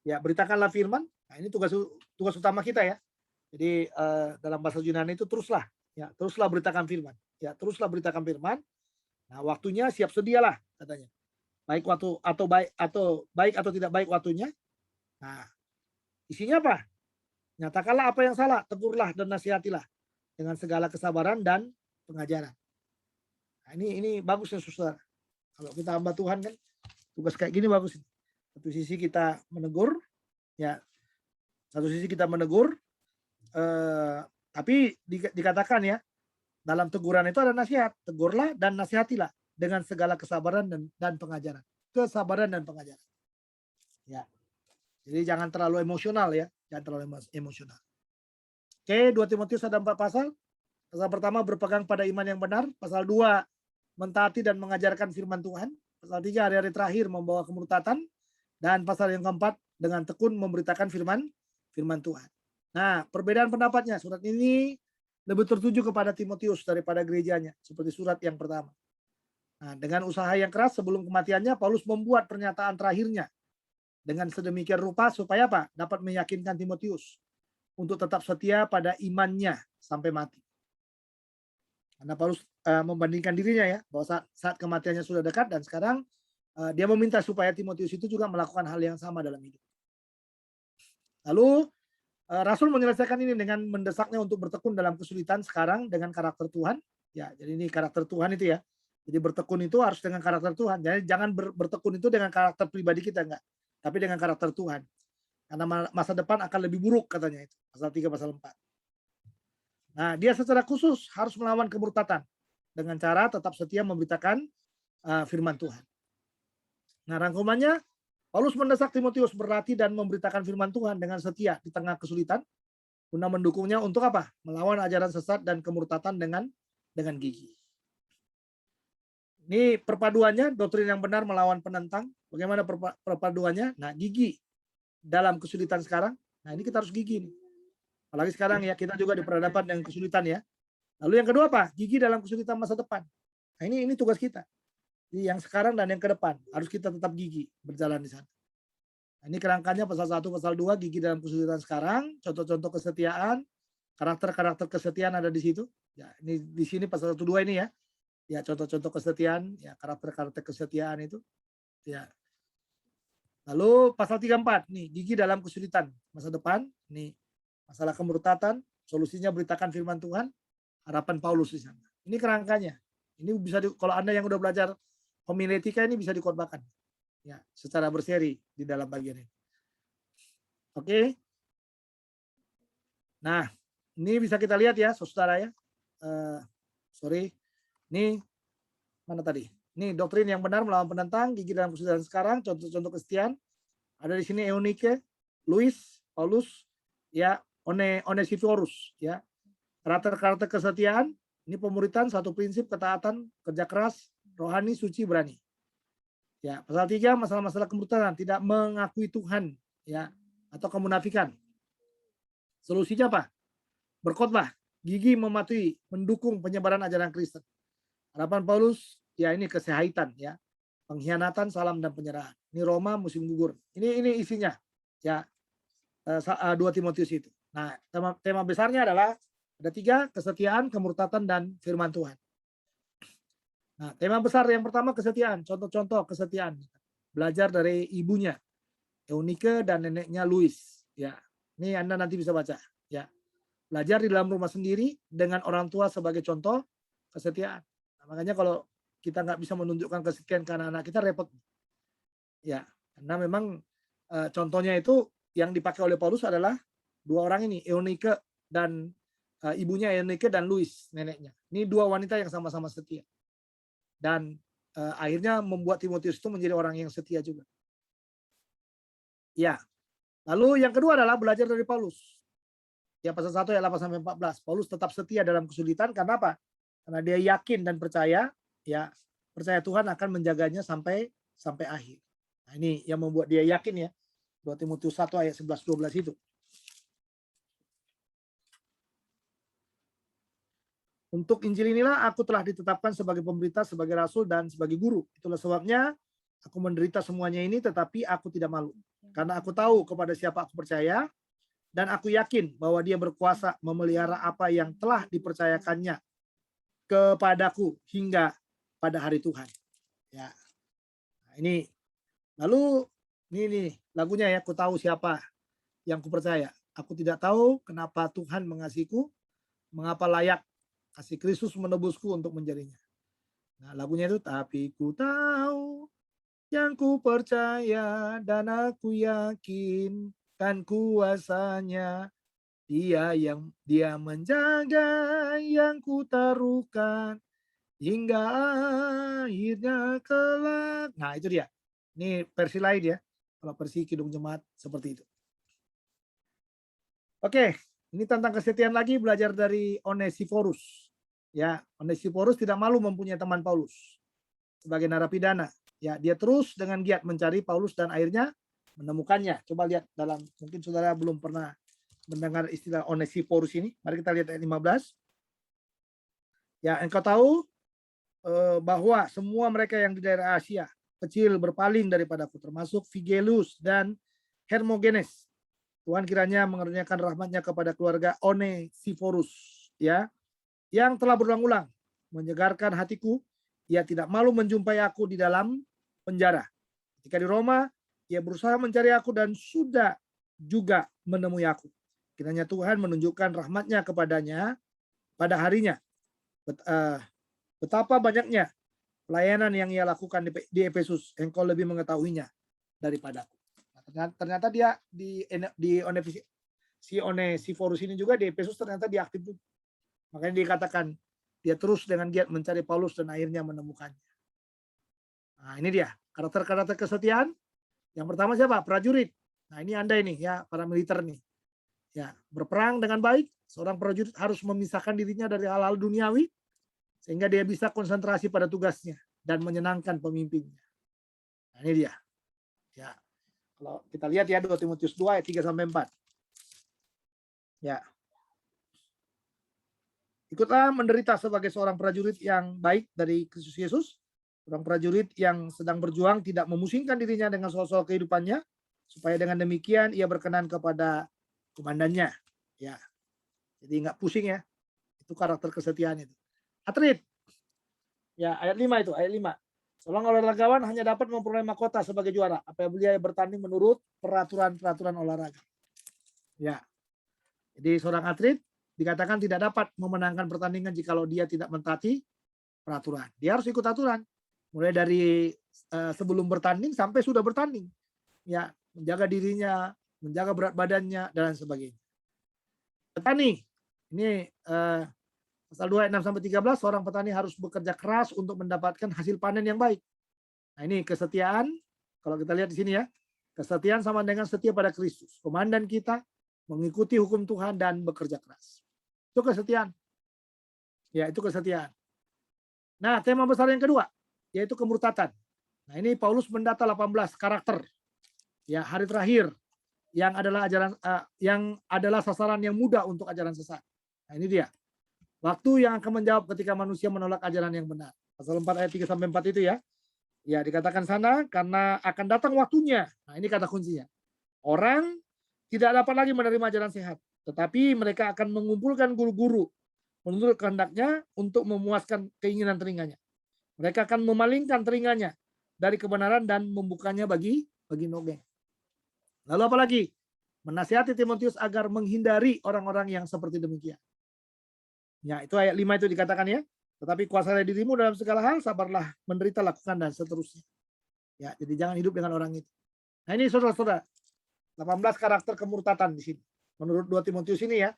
Ya, beritakanlah firman. Nah, ini tugas utama kita ya. Jadi dalam bahasa Yunani itu teruslah beritakan firman. Ya, teruslah beritakan firman. Nah, waktunya siap sedialah katanya. Baik atau tidak baik waktunya. Nah, isinya apa? Nyatakanlah apa yang salah, tegurlah dan nasihatilah dengan segala kesabaran dan pengajaran. Nah, ini bagus ya saudara. Kalau kita hamba Tuhan kan tugas kayak gini bagus. Satu sisi kita menegur, ya. Satu sisi kita menegur, tapi dikatakan ya, dalam teguran itu ada nasihat. Tegurlah dan nasihatilah dengan segala kesabaran dan pengajaran. Kesabaran dan pengajaran. Ya. Jadi jangan terlalu emosional ya. Jangan terlalu emosional. Oke, 2 Timotius ada 4 pasal. Pasal pertama berpegang pada iman yang benar. Pasal 2 mentaati dan mengajarkan firman Tuhan. Pasal 3 hari-hari terakhir membawa kemurtatan. Dan pasal yang keempat dengan tekun memberitakan firman Tuhan. Nah, perbedaan pendapatnya. Surat ini lebih tertuju kepada Timotius daripada gerejanya. Seperti surat yang pertama. Nah, dengan usaha yang keras sebelum kematiannya, Paulus membuat pernyataan terakhirnya. Dengan sedemikian rupa supaya apa? Dapat meyakinkan Timotius untuk tetap setia pada imannya sampai mati. Karena Paulus membandingkan dirinya ya, bahwa saat kematiannya sudah dekat dan sekarang dia meminta supaya Timotius itu juga melakukan hal yang sama dalam hidup. Lalu Rasul menyelesaikan ini dengan mendesaknya untuk bertekun dalam kesulitan sekarang dengan karakter Tuhan. Ya, jadi ini karakter Tuhan itu ya. Jadi bertekun itu harus dengan karakter Tuhan. Jadi jangan bertekun itu dengan karakter pribadi kita enggak, tapi dengan karakter Tuhan. Karena masa depan akan lebih buruk katanya itu. Pasal 3 pasal 4. Nah, dia secara khusus harus melawan kemurtatan dengan cara tetap setia memberitakan firman Tuhan. Nah, rangkumannya Paulus mendesak Timotius berlatih dan memberitakan firman Tuhan dengan setia di tengah kesulitan guna mendukungnya untuk apa? Melawan ajaran sesat dan kemurtatan dengan gigih. Ini perpaduannya, doktrin yang benar melawan penentang. Bagaimana perpaduannya? Nah, gigih dalam kesulitan sekarang. Nah, ini kita harus gigih nih. Apalagi sekarang ya, kita juga diperhadapkan dengan kesulitan ya. Lalu yang kedua apa? Gigih dalam kesulitan masa depan. Nah, ini tugas kita. Jadi yang sekarang dan yang ke depan harus kita tetap gigih berjalan di sana. Nah, ini kerangkanya pasal 1, pasal 2, gigih dalam kesulitan sekarang, contoh-contoh kesetiaan, karakter-karakter kesetiaan ada di situ. Ya, ini di sini pasal 1, 2 ini ya. Ya, contoh-contoh kesetiaan, ya karakter-karakter kesetiaan itu. Ya. Lalu pasal 3, 4 nih, gigih dalam kesulitan masa depan, nih masalah kemurtatan, solusinya beritakan firman Tuhan, harapan Paulus di sana. Ini kerangkanya. Ini bisa kalau Anda yang udah belajar homiletika ini bisa dikhotbahkan. Ya, secara berseri di dalam bagian ini. Oke. Nah, ini bisa kita lihat ya, saudara ya. Ini mana tadi? Ini doktrin yang benar melawan penentang, gigih dalam kesulitan sekarang, contoh-contoh kesetiaan. Ada di sini Eunike, Luis, Paulus, ya, Onesiphorus, ya. Karakter-karakter kesetiaan, ini pemuritan, satu prinsip, ketaatan, kerja keras, rohani, suci, berani. Ya, pasal 3 masalah-masalah kemurtadan, tidak mengakui Tuhan, ya, atau kemunafikan. Solusinya apa? Berkhotbah, gigih mematuhi, mendukung penyebaran ajaran Kristen. Harapan Paulus, ya ini kesehatan, ya, pengkhianatan, salam dan penyerahan. Ini Roma musim gugur. Ini isinya, ya, 2 Timotius itu. Nah, tema besarnya adalah ada 3, kesetiaan, kemurtatan dan firman Tuhan. Nah, tema besar yang pertama kesetiaan, contoh-contoh kesetiaan. Belajar dari ibunya, Eunike dan neneknya Luis. Ya, ini Anda nanti bisa baca. Ya, belajar di dalam rumah sendiri dengan orang tua sebagai contoh kesetiaan. Nah, makanya kalau kita nggak bisa menunjukkan kesetiaan ke anak-anak kita repot. Ya, karena memang contohnya itu yang dipakai oleh Paulus adalah dua orang ini, Eunike dan ibunya Eunike dan Louis, neneknya. Ini dua wanita yang sama-sama setia. Dan akhirnya membuat Timotius itu menjadi orang yang setia juga. Ya. Lalu yang kedua adalah belajar dari Paulus. Ya, pasal 1 ayat 8 sampai 14. Paulus tetap setia dalam kesulitan karena apa? Karena dia yakin dan percaya, ya, percaya Tuhan akan menjaganya sampai akhir. Nah, ini yang membuat dia yakin ya. 2 Timotius 1 ayat 11-12 itu. Untuk Injil inilah aku telah ditetapkan sebagai pemberita, sebagai rasul, dan sebagai guru. Itulah sebabnya aku menderita semuanya ini, tetapi aku tidak malu. Karena aku tahu kepada siapa aku percaya, dan aku yakin bahwa dia berkuasa memelihara apa yang telah dipercayakannya kepadaku hingga pada hari Tuhan. Ya. Nah, ini. Lalu, ini lagunya ya, aku tahu siapa yang kupercaya. Aku tidak tahu kenapa Tuhan mengasihiku, mengapa layak kasih Kristus menebusku untuk menjadinya. Nah, lagunya itu, tapi ku tahu yang ku percaya dan aku yakin kan kuasanya. Dia menjaga yang ku taruhkan hingga akhirnya kelak. Nah, itu dia. Ini versi lain ya. Kalau versi Kidung Jemaat seperti itu. Oke, ini tentang kesetiaan lagi, belajar dari Onesiphorus. Ya, Onesiphorus tidak malu mempunyai teman Paulus sebagai narapidana. Ya, dia terus dengan giat mencari Paulus dan akhirnya menemukannya. Coba lihat dalam, mungkin saudara belum pernah mendengar istilah Onesiphorus ini. Mari kita lihat ayat 15. Ya, engkau tahu bahwa semua mereka yang di daerah Asia kecil berpaling daripadaku, termasuk Figelus dan Hermogenes. Tuhan kiranya mengerjakan rahmatnya kepada keluarga Onesiphorus, ya, yang telah berulang-ulang menyegarkan hatiku. Ia tidak malu menjumpai aku di dalam penjara. Ketika di Roma, ia berusaha mencari aku dan sudah juga menemui aku. Kiranya Tuhan menunjukkan rahmatnya kepadanya pada harinya. Betapa banyaknya pelayanan yang ia lakukan di Efesus, engkau lebih mengetahuinya daripadaku. Ternyata dia si Onesiphorus ini juga di Efesus ternyata dia aktif juga. Makanya dikatakan dia terus dengan giat mencari Paulus dan akhirnya menemukannya. Nah, ini dia karakter-karakter kesetiaan. Yang pertama siapa? Prajurit. Nah, ini Anda ini ya, para militer nih. Ya, berperang dengan baik. Seorang prajurit harus memisahkan dirinya dari hal-hal duniawi sehingga dia bisa konsentrasi pada tugasnya dan menyenangkan pemimpinnya. Nah, ini dia. Ya. Kalau kita lihat ya 2 Timotius 2 ayat 3 sampai 4. Ya. Ikutlah menderita sebagai seorang prajurit yang baik dari Kristus Yesus. Seorang prajurit yang sedang berjuang tidak memusingkan dirinya dengan soal-soal kehidupannya, supaya dengan demikian ia berkenan kepada komandannya. Ya. Jadi nggak pusing ya. Itu karakter kesetiaan itu. Atlet. Ya, ayat 5 itu, ayat 5. Seorang olahragawan hanya dapat memperoleh mahkota sebagai juara apabila ia bertanding menurut peraturan-peraturan olahraga. Ya. Jadi seorang atlet dikatakan tidak dapat memenangkan pertandingan jikalau dia tidak mentaati peraturan. Dia harus ikut aturan. Mulai dari sebelum bertanding sampai sudah bertanding. Ya, menjaga dirinya, menjaga berat badannya dan sebagainya. Petani. Ini pasal 2 ayat 6 sampai 13, seorang petani harus bekerja keras untuk mendapatkan hasil panen yang baik. Nah, ini kesetiaan. Kalau kita lihat di sini ya, kesetiaan sama dengan setia pada Kristus. Komandan kita mengikuti hukum Tuhan dan bekerja keras. Itu kesetiaan. Ya, itu kesetiaan. Nah, tema besar yang kedua yaitu kemurtatan. Nah, ini Paulus mendata 18 karakter. Ya, hari terakhir yang adalah sasaran yang mudah untuk ajaran sesat. Nah, ini dia. Waktu yang akan menjawab ketika manusia menolak ajaran yang benar. Pasal 4 ayat 3 sampai 4 itu ya. Ya, dikatakan sana karena akan datang waktunya. Nah, ini kata kuncinya. Orang tidak dapat lagi menerima ajaran sehat, tetapi mereka akan mengumpulkan guru-guru menurut kehendaknya untuk memuaskan keinginan telinganya. Mereka akan memalingkan telinganya dari kebenaran dan membukanya bagi nogeng. Lalu apa lagi? Menasihati Timotius agar menghindari orang-orang yang seperti demikian. Ya, itu ayat 5 itu dikatakan ya. Tetapi kuasailah dirimu dalam segala hal, sabarlah, menderita, lakukan, dan seterusnya. Ya, jadi jangan hidup dengan orang itu. Nah ini saudara-saudara, 18 karakter kemurtatan di sini. Menurut 2 Timotius ini ya,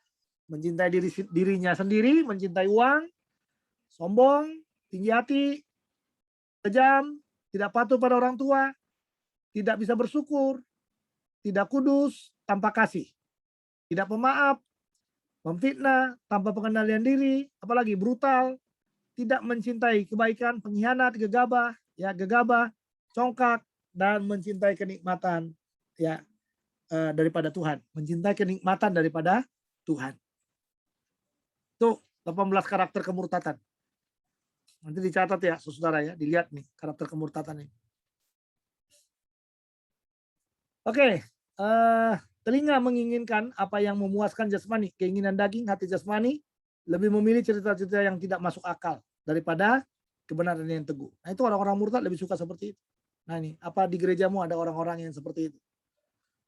mencintai dirinya sendiri, mencintai uang, sombong, tinggi hati, kejam, tidak patuh pada orang tua, tidak bisa bersyukur, tidak kudus, tanpa kasih, tidak pemaaf, memfitnah, tanpa pengendalian diri, apalagi brutal, tidak mencintai kebaikan, pengkhianat, gegabah, congkak, dan mencintai kenikmatan ya daripada Tuhan, mencintai kenikmatan daripada Tuhan. Itu 18 karakter kemurtatan. Nanti dicatat ya, saudara ya, dilihat nih karakter kemurtatan ini. Oke, telinga menginginkan apa yang memuaskan jasmani, keinginan daging, hati jasmani, lebih memilih cerita-cerita yang tidak masuk akal daripada kebenaran yang teguh. Nah itu orang-orang murtad lebih suka seperti itu. Nah ini, apa di gerejamu ada orang-orang yang seperti itu?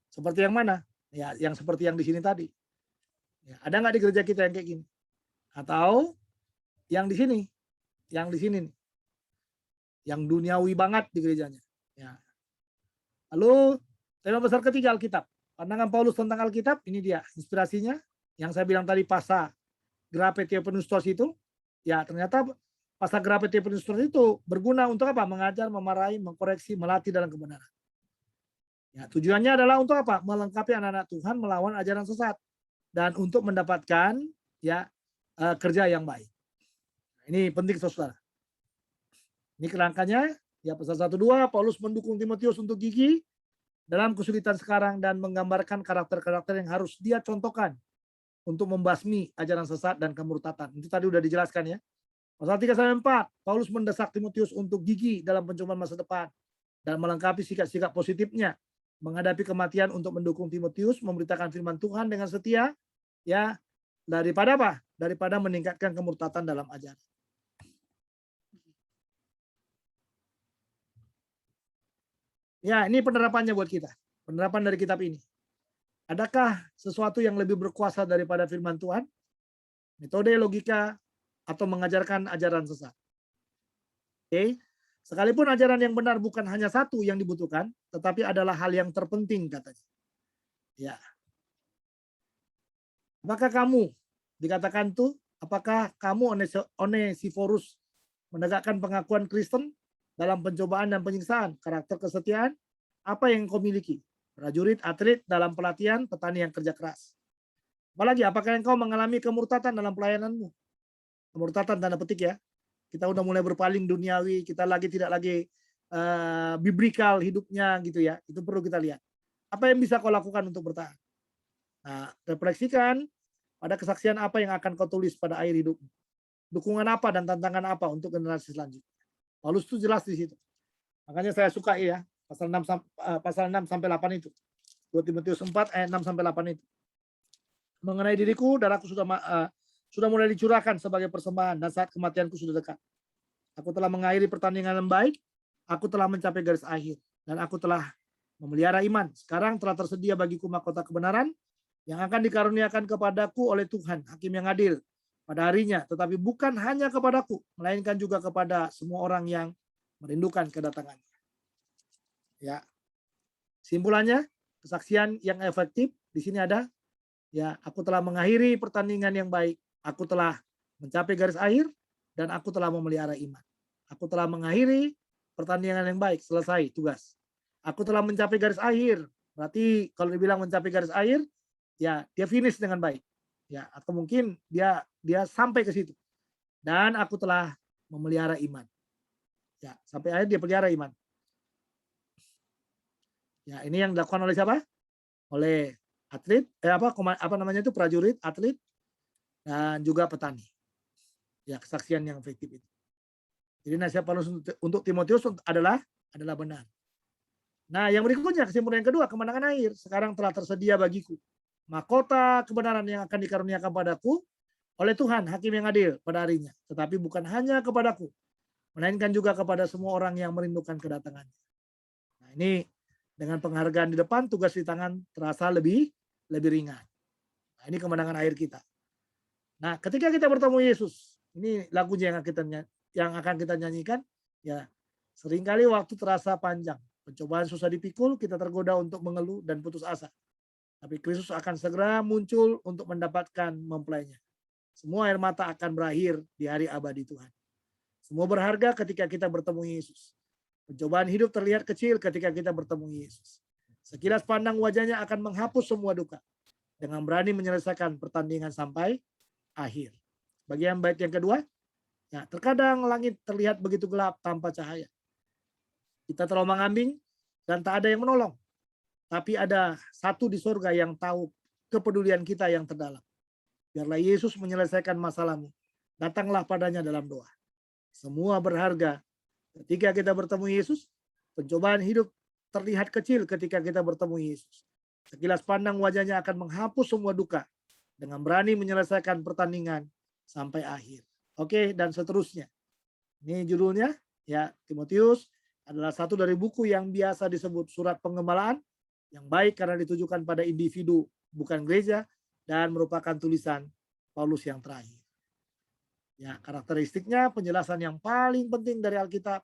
Seperti yang mana? Ya, yang seperti yang di sini tadi. Ya, ada nggak di gereja kita yang kayak gini? Atau yang di sini? Yang di sini nih. Yang duniawi banget di gerejanya. Ya. Lalu tema besar ketiga Alkitab. Pandangan Paulus tentang Alkitab, ini dia inspirasinya. Yang saya bilang tadi pasa grape theopneustos itu, ya ternyata pasa grape theopneustos itu berguna untuk apa? Mengajar, memarahi, mengkoreksi, melatih dalam kebenaran. Ya, tujuannya adalah untuk apa? Melengkapi anak-anak Tuhan melawan ajaran sesat dan untuk mendapatkan ya kerja yang baik. Ini penting saudara. Ini kerangkanya ya pasal 1-2 Paulus mendukung Timotius untuk gigih dalam kesulitan sekarang dan menggambarkan karakter-karakter yang harus dia contohkan untuk membasmi ajaran sesat dan kemurtatan. Itu tadi udah dijelaskan ya. Pasal 3-4 Paulus mendesak Timotius untuk gigih dalam pencobaan masa depan dan melengkapi sikap-sikap positifnya menghadapi kematian untuk mendukung Timotius memberitakan firman Tuhan dengan setia ya daripada apa? Daripada meningkatkan kemurtatan dalam ajaran. Ya, ini penerapannya buat kita. Penerapan dari kitab ini. Adakah sesuatu yang lebih berkuasa daripada firman Tuhan? Metode, logika, atau mengajarkan ajaran sesat? Oke. Sekalipun ajaran yang benar bukan hanya satu yang dibutuhkan, tetapi adalah hal yang terpenting katanya. Ya. Apakah kamu dikatakan tuh? Apakah kamu Onesiphorus menegakkan pengakuan Kristen dalam pencobaan dan penyiksaan, karakter kesetiaan? Apa yang kau miliki? Prajurit, atlet dalam pelatihan, petani yang kerja keras. Apalagi, apakah engkau mengalami kemurtatan dalam pelayananmu? Kemurtatan tanda petik ya. Kita udah mulai berpaling duniawi, kita tidak lagi biblical hidupnya gitu ya. Itu perlu kita lihat. Apa yang bisa kau lakukan untuk bertahan? Nah, refleksikan pada kesaksian apa yang akan kau tulis pada akhir hidupmu. Dukungan apa dan tantangan apa untuk generasi selanjutnya. Paulus itu jelas di situ. Makanya saya suka ya, pasal 6 sampai 8 itu. 2 Timotius 4 ayat 6 sampai 8 itu. Mengenai diriku, darahku sudah mulai dicurahkan sebagai persembahan dan saat kematianku sudah dekat. Aku telah mengakhiri pertandingan yang baik, aku telah mencapai garis akhir, dan aku telah memelihara iman. Sekarang telah tersedia bagiku mahkota kebenaran yang akan dikaruniakan kepadaku oleh Tuhan, Hakim yang adil, pada harinya, tetapi bukan hanya kepadaku, melainkan juga kepada semua orang yang merindukan kedatangannya. Ya, simpulannya, kesaksian yang efektif di sini ada, ya, aku telah mengakhiri pertandingan yang baik, aku telah mencapai garis akhir, dan aku telah memelihara iman. Aku telah mengakhiri pertandingan yang baik, selesai tugas. Aku telah mencapai garis akhir. Berarti kalau dibilang mencapai garis akhir, ya dia finish dengan baik. Ya, atau mungkin dia sampai ke situ. Dan aku telah memelihara iman. Ya, sampai akhir dia pelihara iman. Ya, ini yang dilakukan oleh siapa? Oleh atlet, apa namanya itu, prajurit, atlet, dan juga petani. Ya, kesaksian yang efektif itu. Jadi nasihat Paulus untuk Timotius adalah benar. Nah, yang berikutnya, kesimpulan yang kedua, kemenangan akhir. Sekarang telah tersedia bagiku mahkota kebenaran yang akan dikaruniakan padaku oleh Tuhan, Hakim yang adil pada harinya. Tetapi bukan hanya kepadaku, melainkan juga kepada semua orang yang merindukan kedatangannya. Nah, ini dengan penghargaan di depan, tugas di tangan terasa lebih lebih ringan. Nah, ini kemenangan akhir kita. Nah, ketika kita bertemu Yesus, ini lagunya yang akan kita nyanyikan, ya seringkali waktu terasa panjang. Pencobaan susah dipikul, kita tergoda untuk mengeluh dan putus asa. Tapi Kristus akan segera muncul untuk mendapatkan mempelainya. Semua air mata akan berakhir di hari abadi Tuhan. Semua berharga ketika kita bertemu Yesus. Pencobaan hidup terlihat kecil ketika kita bertemu Yesus. Sekilas pandang wajahnya akan menghapus semua duka. Dengan berani menyelesaikan pertandingan sampai akhir. Bagian bait yang kedua, ya, terkadang langit terlihat begitu gelap tanpa cahaya. Kita terombang-ambing dan tak ada yang menolong. Tapi ada satu di surga yang tahu kepedulian kita yang terdalam. Biarlah Yesus menyelesaikan masalahmu. Datanglah padanya dalam doa. Semua berharga ketika kita bertemu Yesus. Pencobaan hidup terlihat kecil ketika kita bertemu Yesus. Sekilas pandang wajahnya akan menghapus semua duka. Dengan berani menyelesaikan pertandingan sampai akhir. Oke, dan seterusnya. Ini judulnya, ya, Timotius adalah satu dari buku yang biasa disebut surat penggembalaan, yang baik karena ditujukan pada individu, bukan gereja, dan merupakan tulisan Paulus yang terakhir. Ya, karakteristiknya penjelasan yang paling penting dari Alkitab,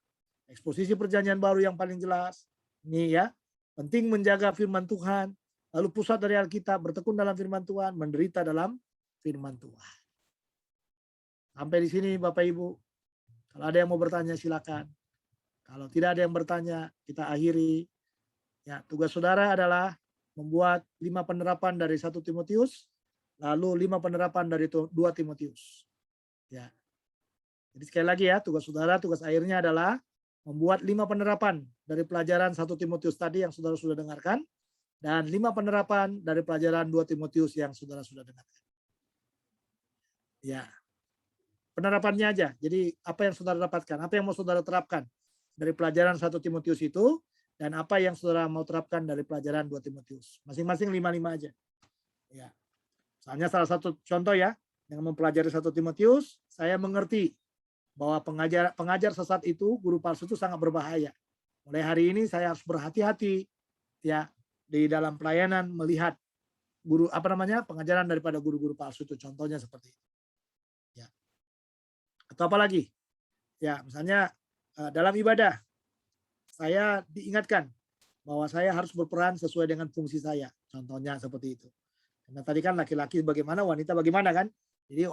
eksposisi perjanjian baru yang paling jelas. Ini ya, penting menjaga firman Tuhan, lalu pusat dari Alkitab, bertekun dalam firman Tuhan, menderita dalam firman Tuhan. Sampai di sini Bapak Ibu. Kalau ada yang mau bertanya silakan. Kalau tidak ada yang bertanya, kita akhiri. Ya, tugas saudara adalah membuat 5 penerapan dari 1 Timotius, lalu 5 penerapan dari 2 Timotius. Ya. Jadi sekali lagi ya, tugas saudara, tugas akhirnya adalah membuat 5 penerapan dari pelajaran 1 Timotius tadi yang saudara sudah dengarkan, dan 5 penerapan dari pelajaran 2 Timotius yang saudara sudah dengarkan. Ya. Penerapannya aja. Jadi apa yang saudara dapatkan, apa yang mau saudara terapkan dari pelajaran 1 Timotius itu, dan apa yang saudara mau terapkan dari pelajaran 2 Timotius. Masing-masing 5-5 aja. Ya. Misalnya salah satu contoh ya, dengan mempelajari 1 Timotius, saya mengerti bahwa pengajar sesat itu, guru palsu itu sangat berbahaya. Mulai hari ini saya harus berhati-hati ya di dalam pelayanan melihat pengajaran daripada guru-guru palsu itu, contohnya seperti itu. Ya. Atau apa lagi? Ya, misalnya dalam ibadah saya diingatkan bahwa saya harus berperan sesuai dengan fungsi saya. Contohnya seperti itu. Karena tadi kan laki-laki bagaimana, wanita bagaimana kan? Jadi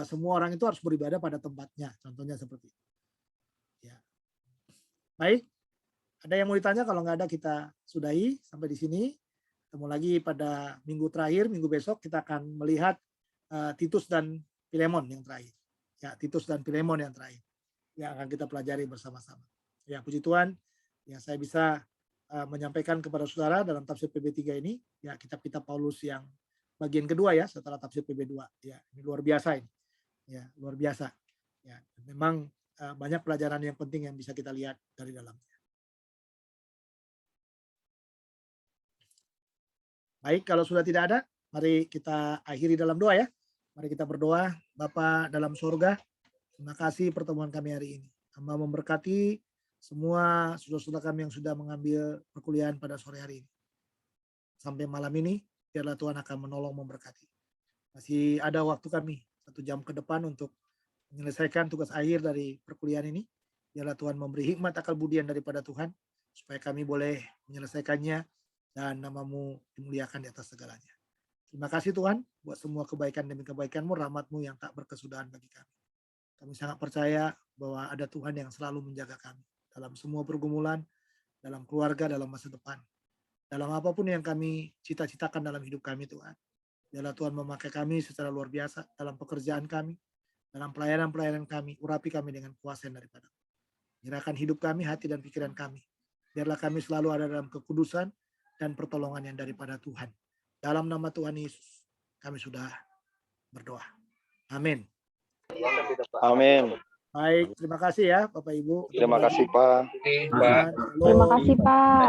semua orang itu harus beribadah pada tempatnya. Contohnya seperti itu. Ya. Baik. Ada yang mau ditanya? Kalau nggak ada kita sudahi sampai di sini. Ketemu lagi pada minggu terakhir, minggu besok kita akan melihat Titus dan Filemon yang terakhir. Ya, Titus dan Filemon yang terakhir. Yang akan kita pelajari bersama-sama. Ya, puji Tuhan. Ya, saya bisa menyampaikan kepada saudara dalam tafsir PB3 ini, ya, kitab-kitab Paulus yang bagian kedua ya, setelah tafsir PB2. Ya, ini luar biasa ini. Ya, luar biasa. Ya, memang banyak pelajaran yang penting yang bisa kita lihat dari dalamnya. Baik, kalau sudah tidak ada, mari kita akhiri dalam doa ya. Mari kita berdoa. Bapa dalam surga, terima kasih pertemuan kami hari ini. Hamba memberkati semua saudara-saudara kami yang sudah mengambil perkuliahan pada sore hari ini. Sampai malam ini, biarlah Tuhan akan menolong memberkati. Masih ada waktu kami 1 jam ke depan untuk menyelesaikan tugas akhir dari perkuliahan ini. Biarlah Tuhan memberi hikmat akal budian daripada Tuhan, supaya kami boleh menyelesaikannya dan nama-Mu dimuliakan di atas segalanya. Terima kasih Tuhan buat semua kebaikan demi kebaikan-Mu, rahmat-Mu yang tak berkesudahan bagi kami. Kami sangat percaya bahwa ada Tuhan yang selalu menjaga kami dalam semua pergumulan, dalam keluarga, dalam masa depan. Dalam apapun yang kami cita-citakan dalam hidup kami Tuhan. Biarlah Tuhan memakai kami secara luar biasa dalam pekerjaan kami, dalam pelayanan-pelayanan kami, urapi kami dengan kuasa yang daripada. Nyerahkan hidup kami, hati dan pikiran kami. Biarlah kami selalu ada dalam kekudusan dan pertolongan yang daripada Tuhan. Dalam nama Tuhan Yesus, kami sudah berdoa. Amin. Amin. Baik, terima kasih ya Bapak Ibu. Terima kasih Pak. Tuhan, Terima kasih Pak.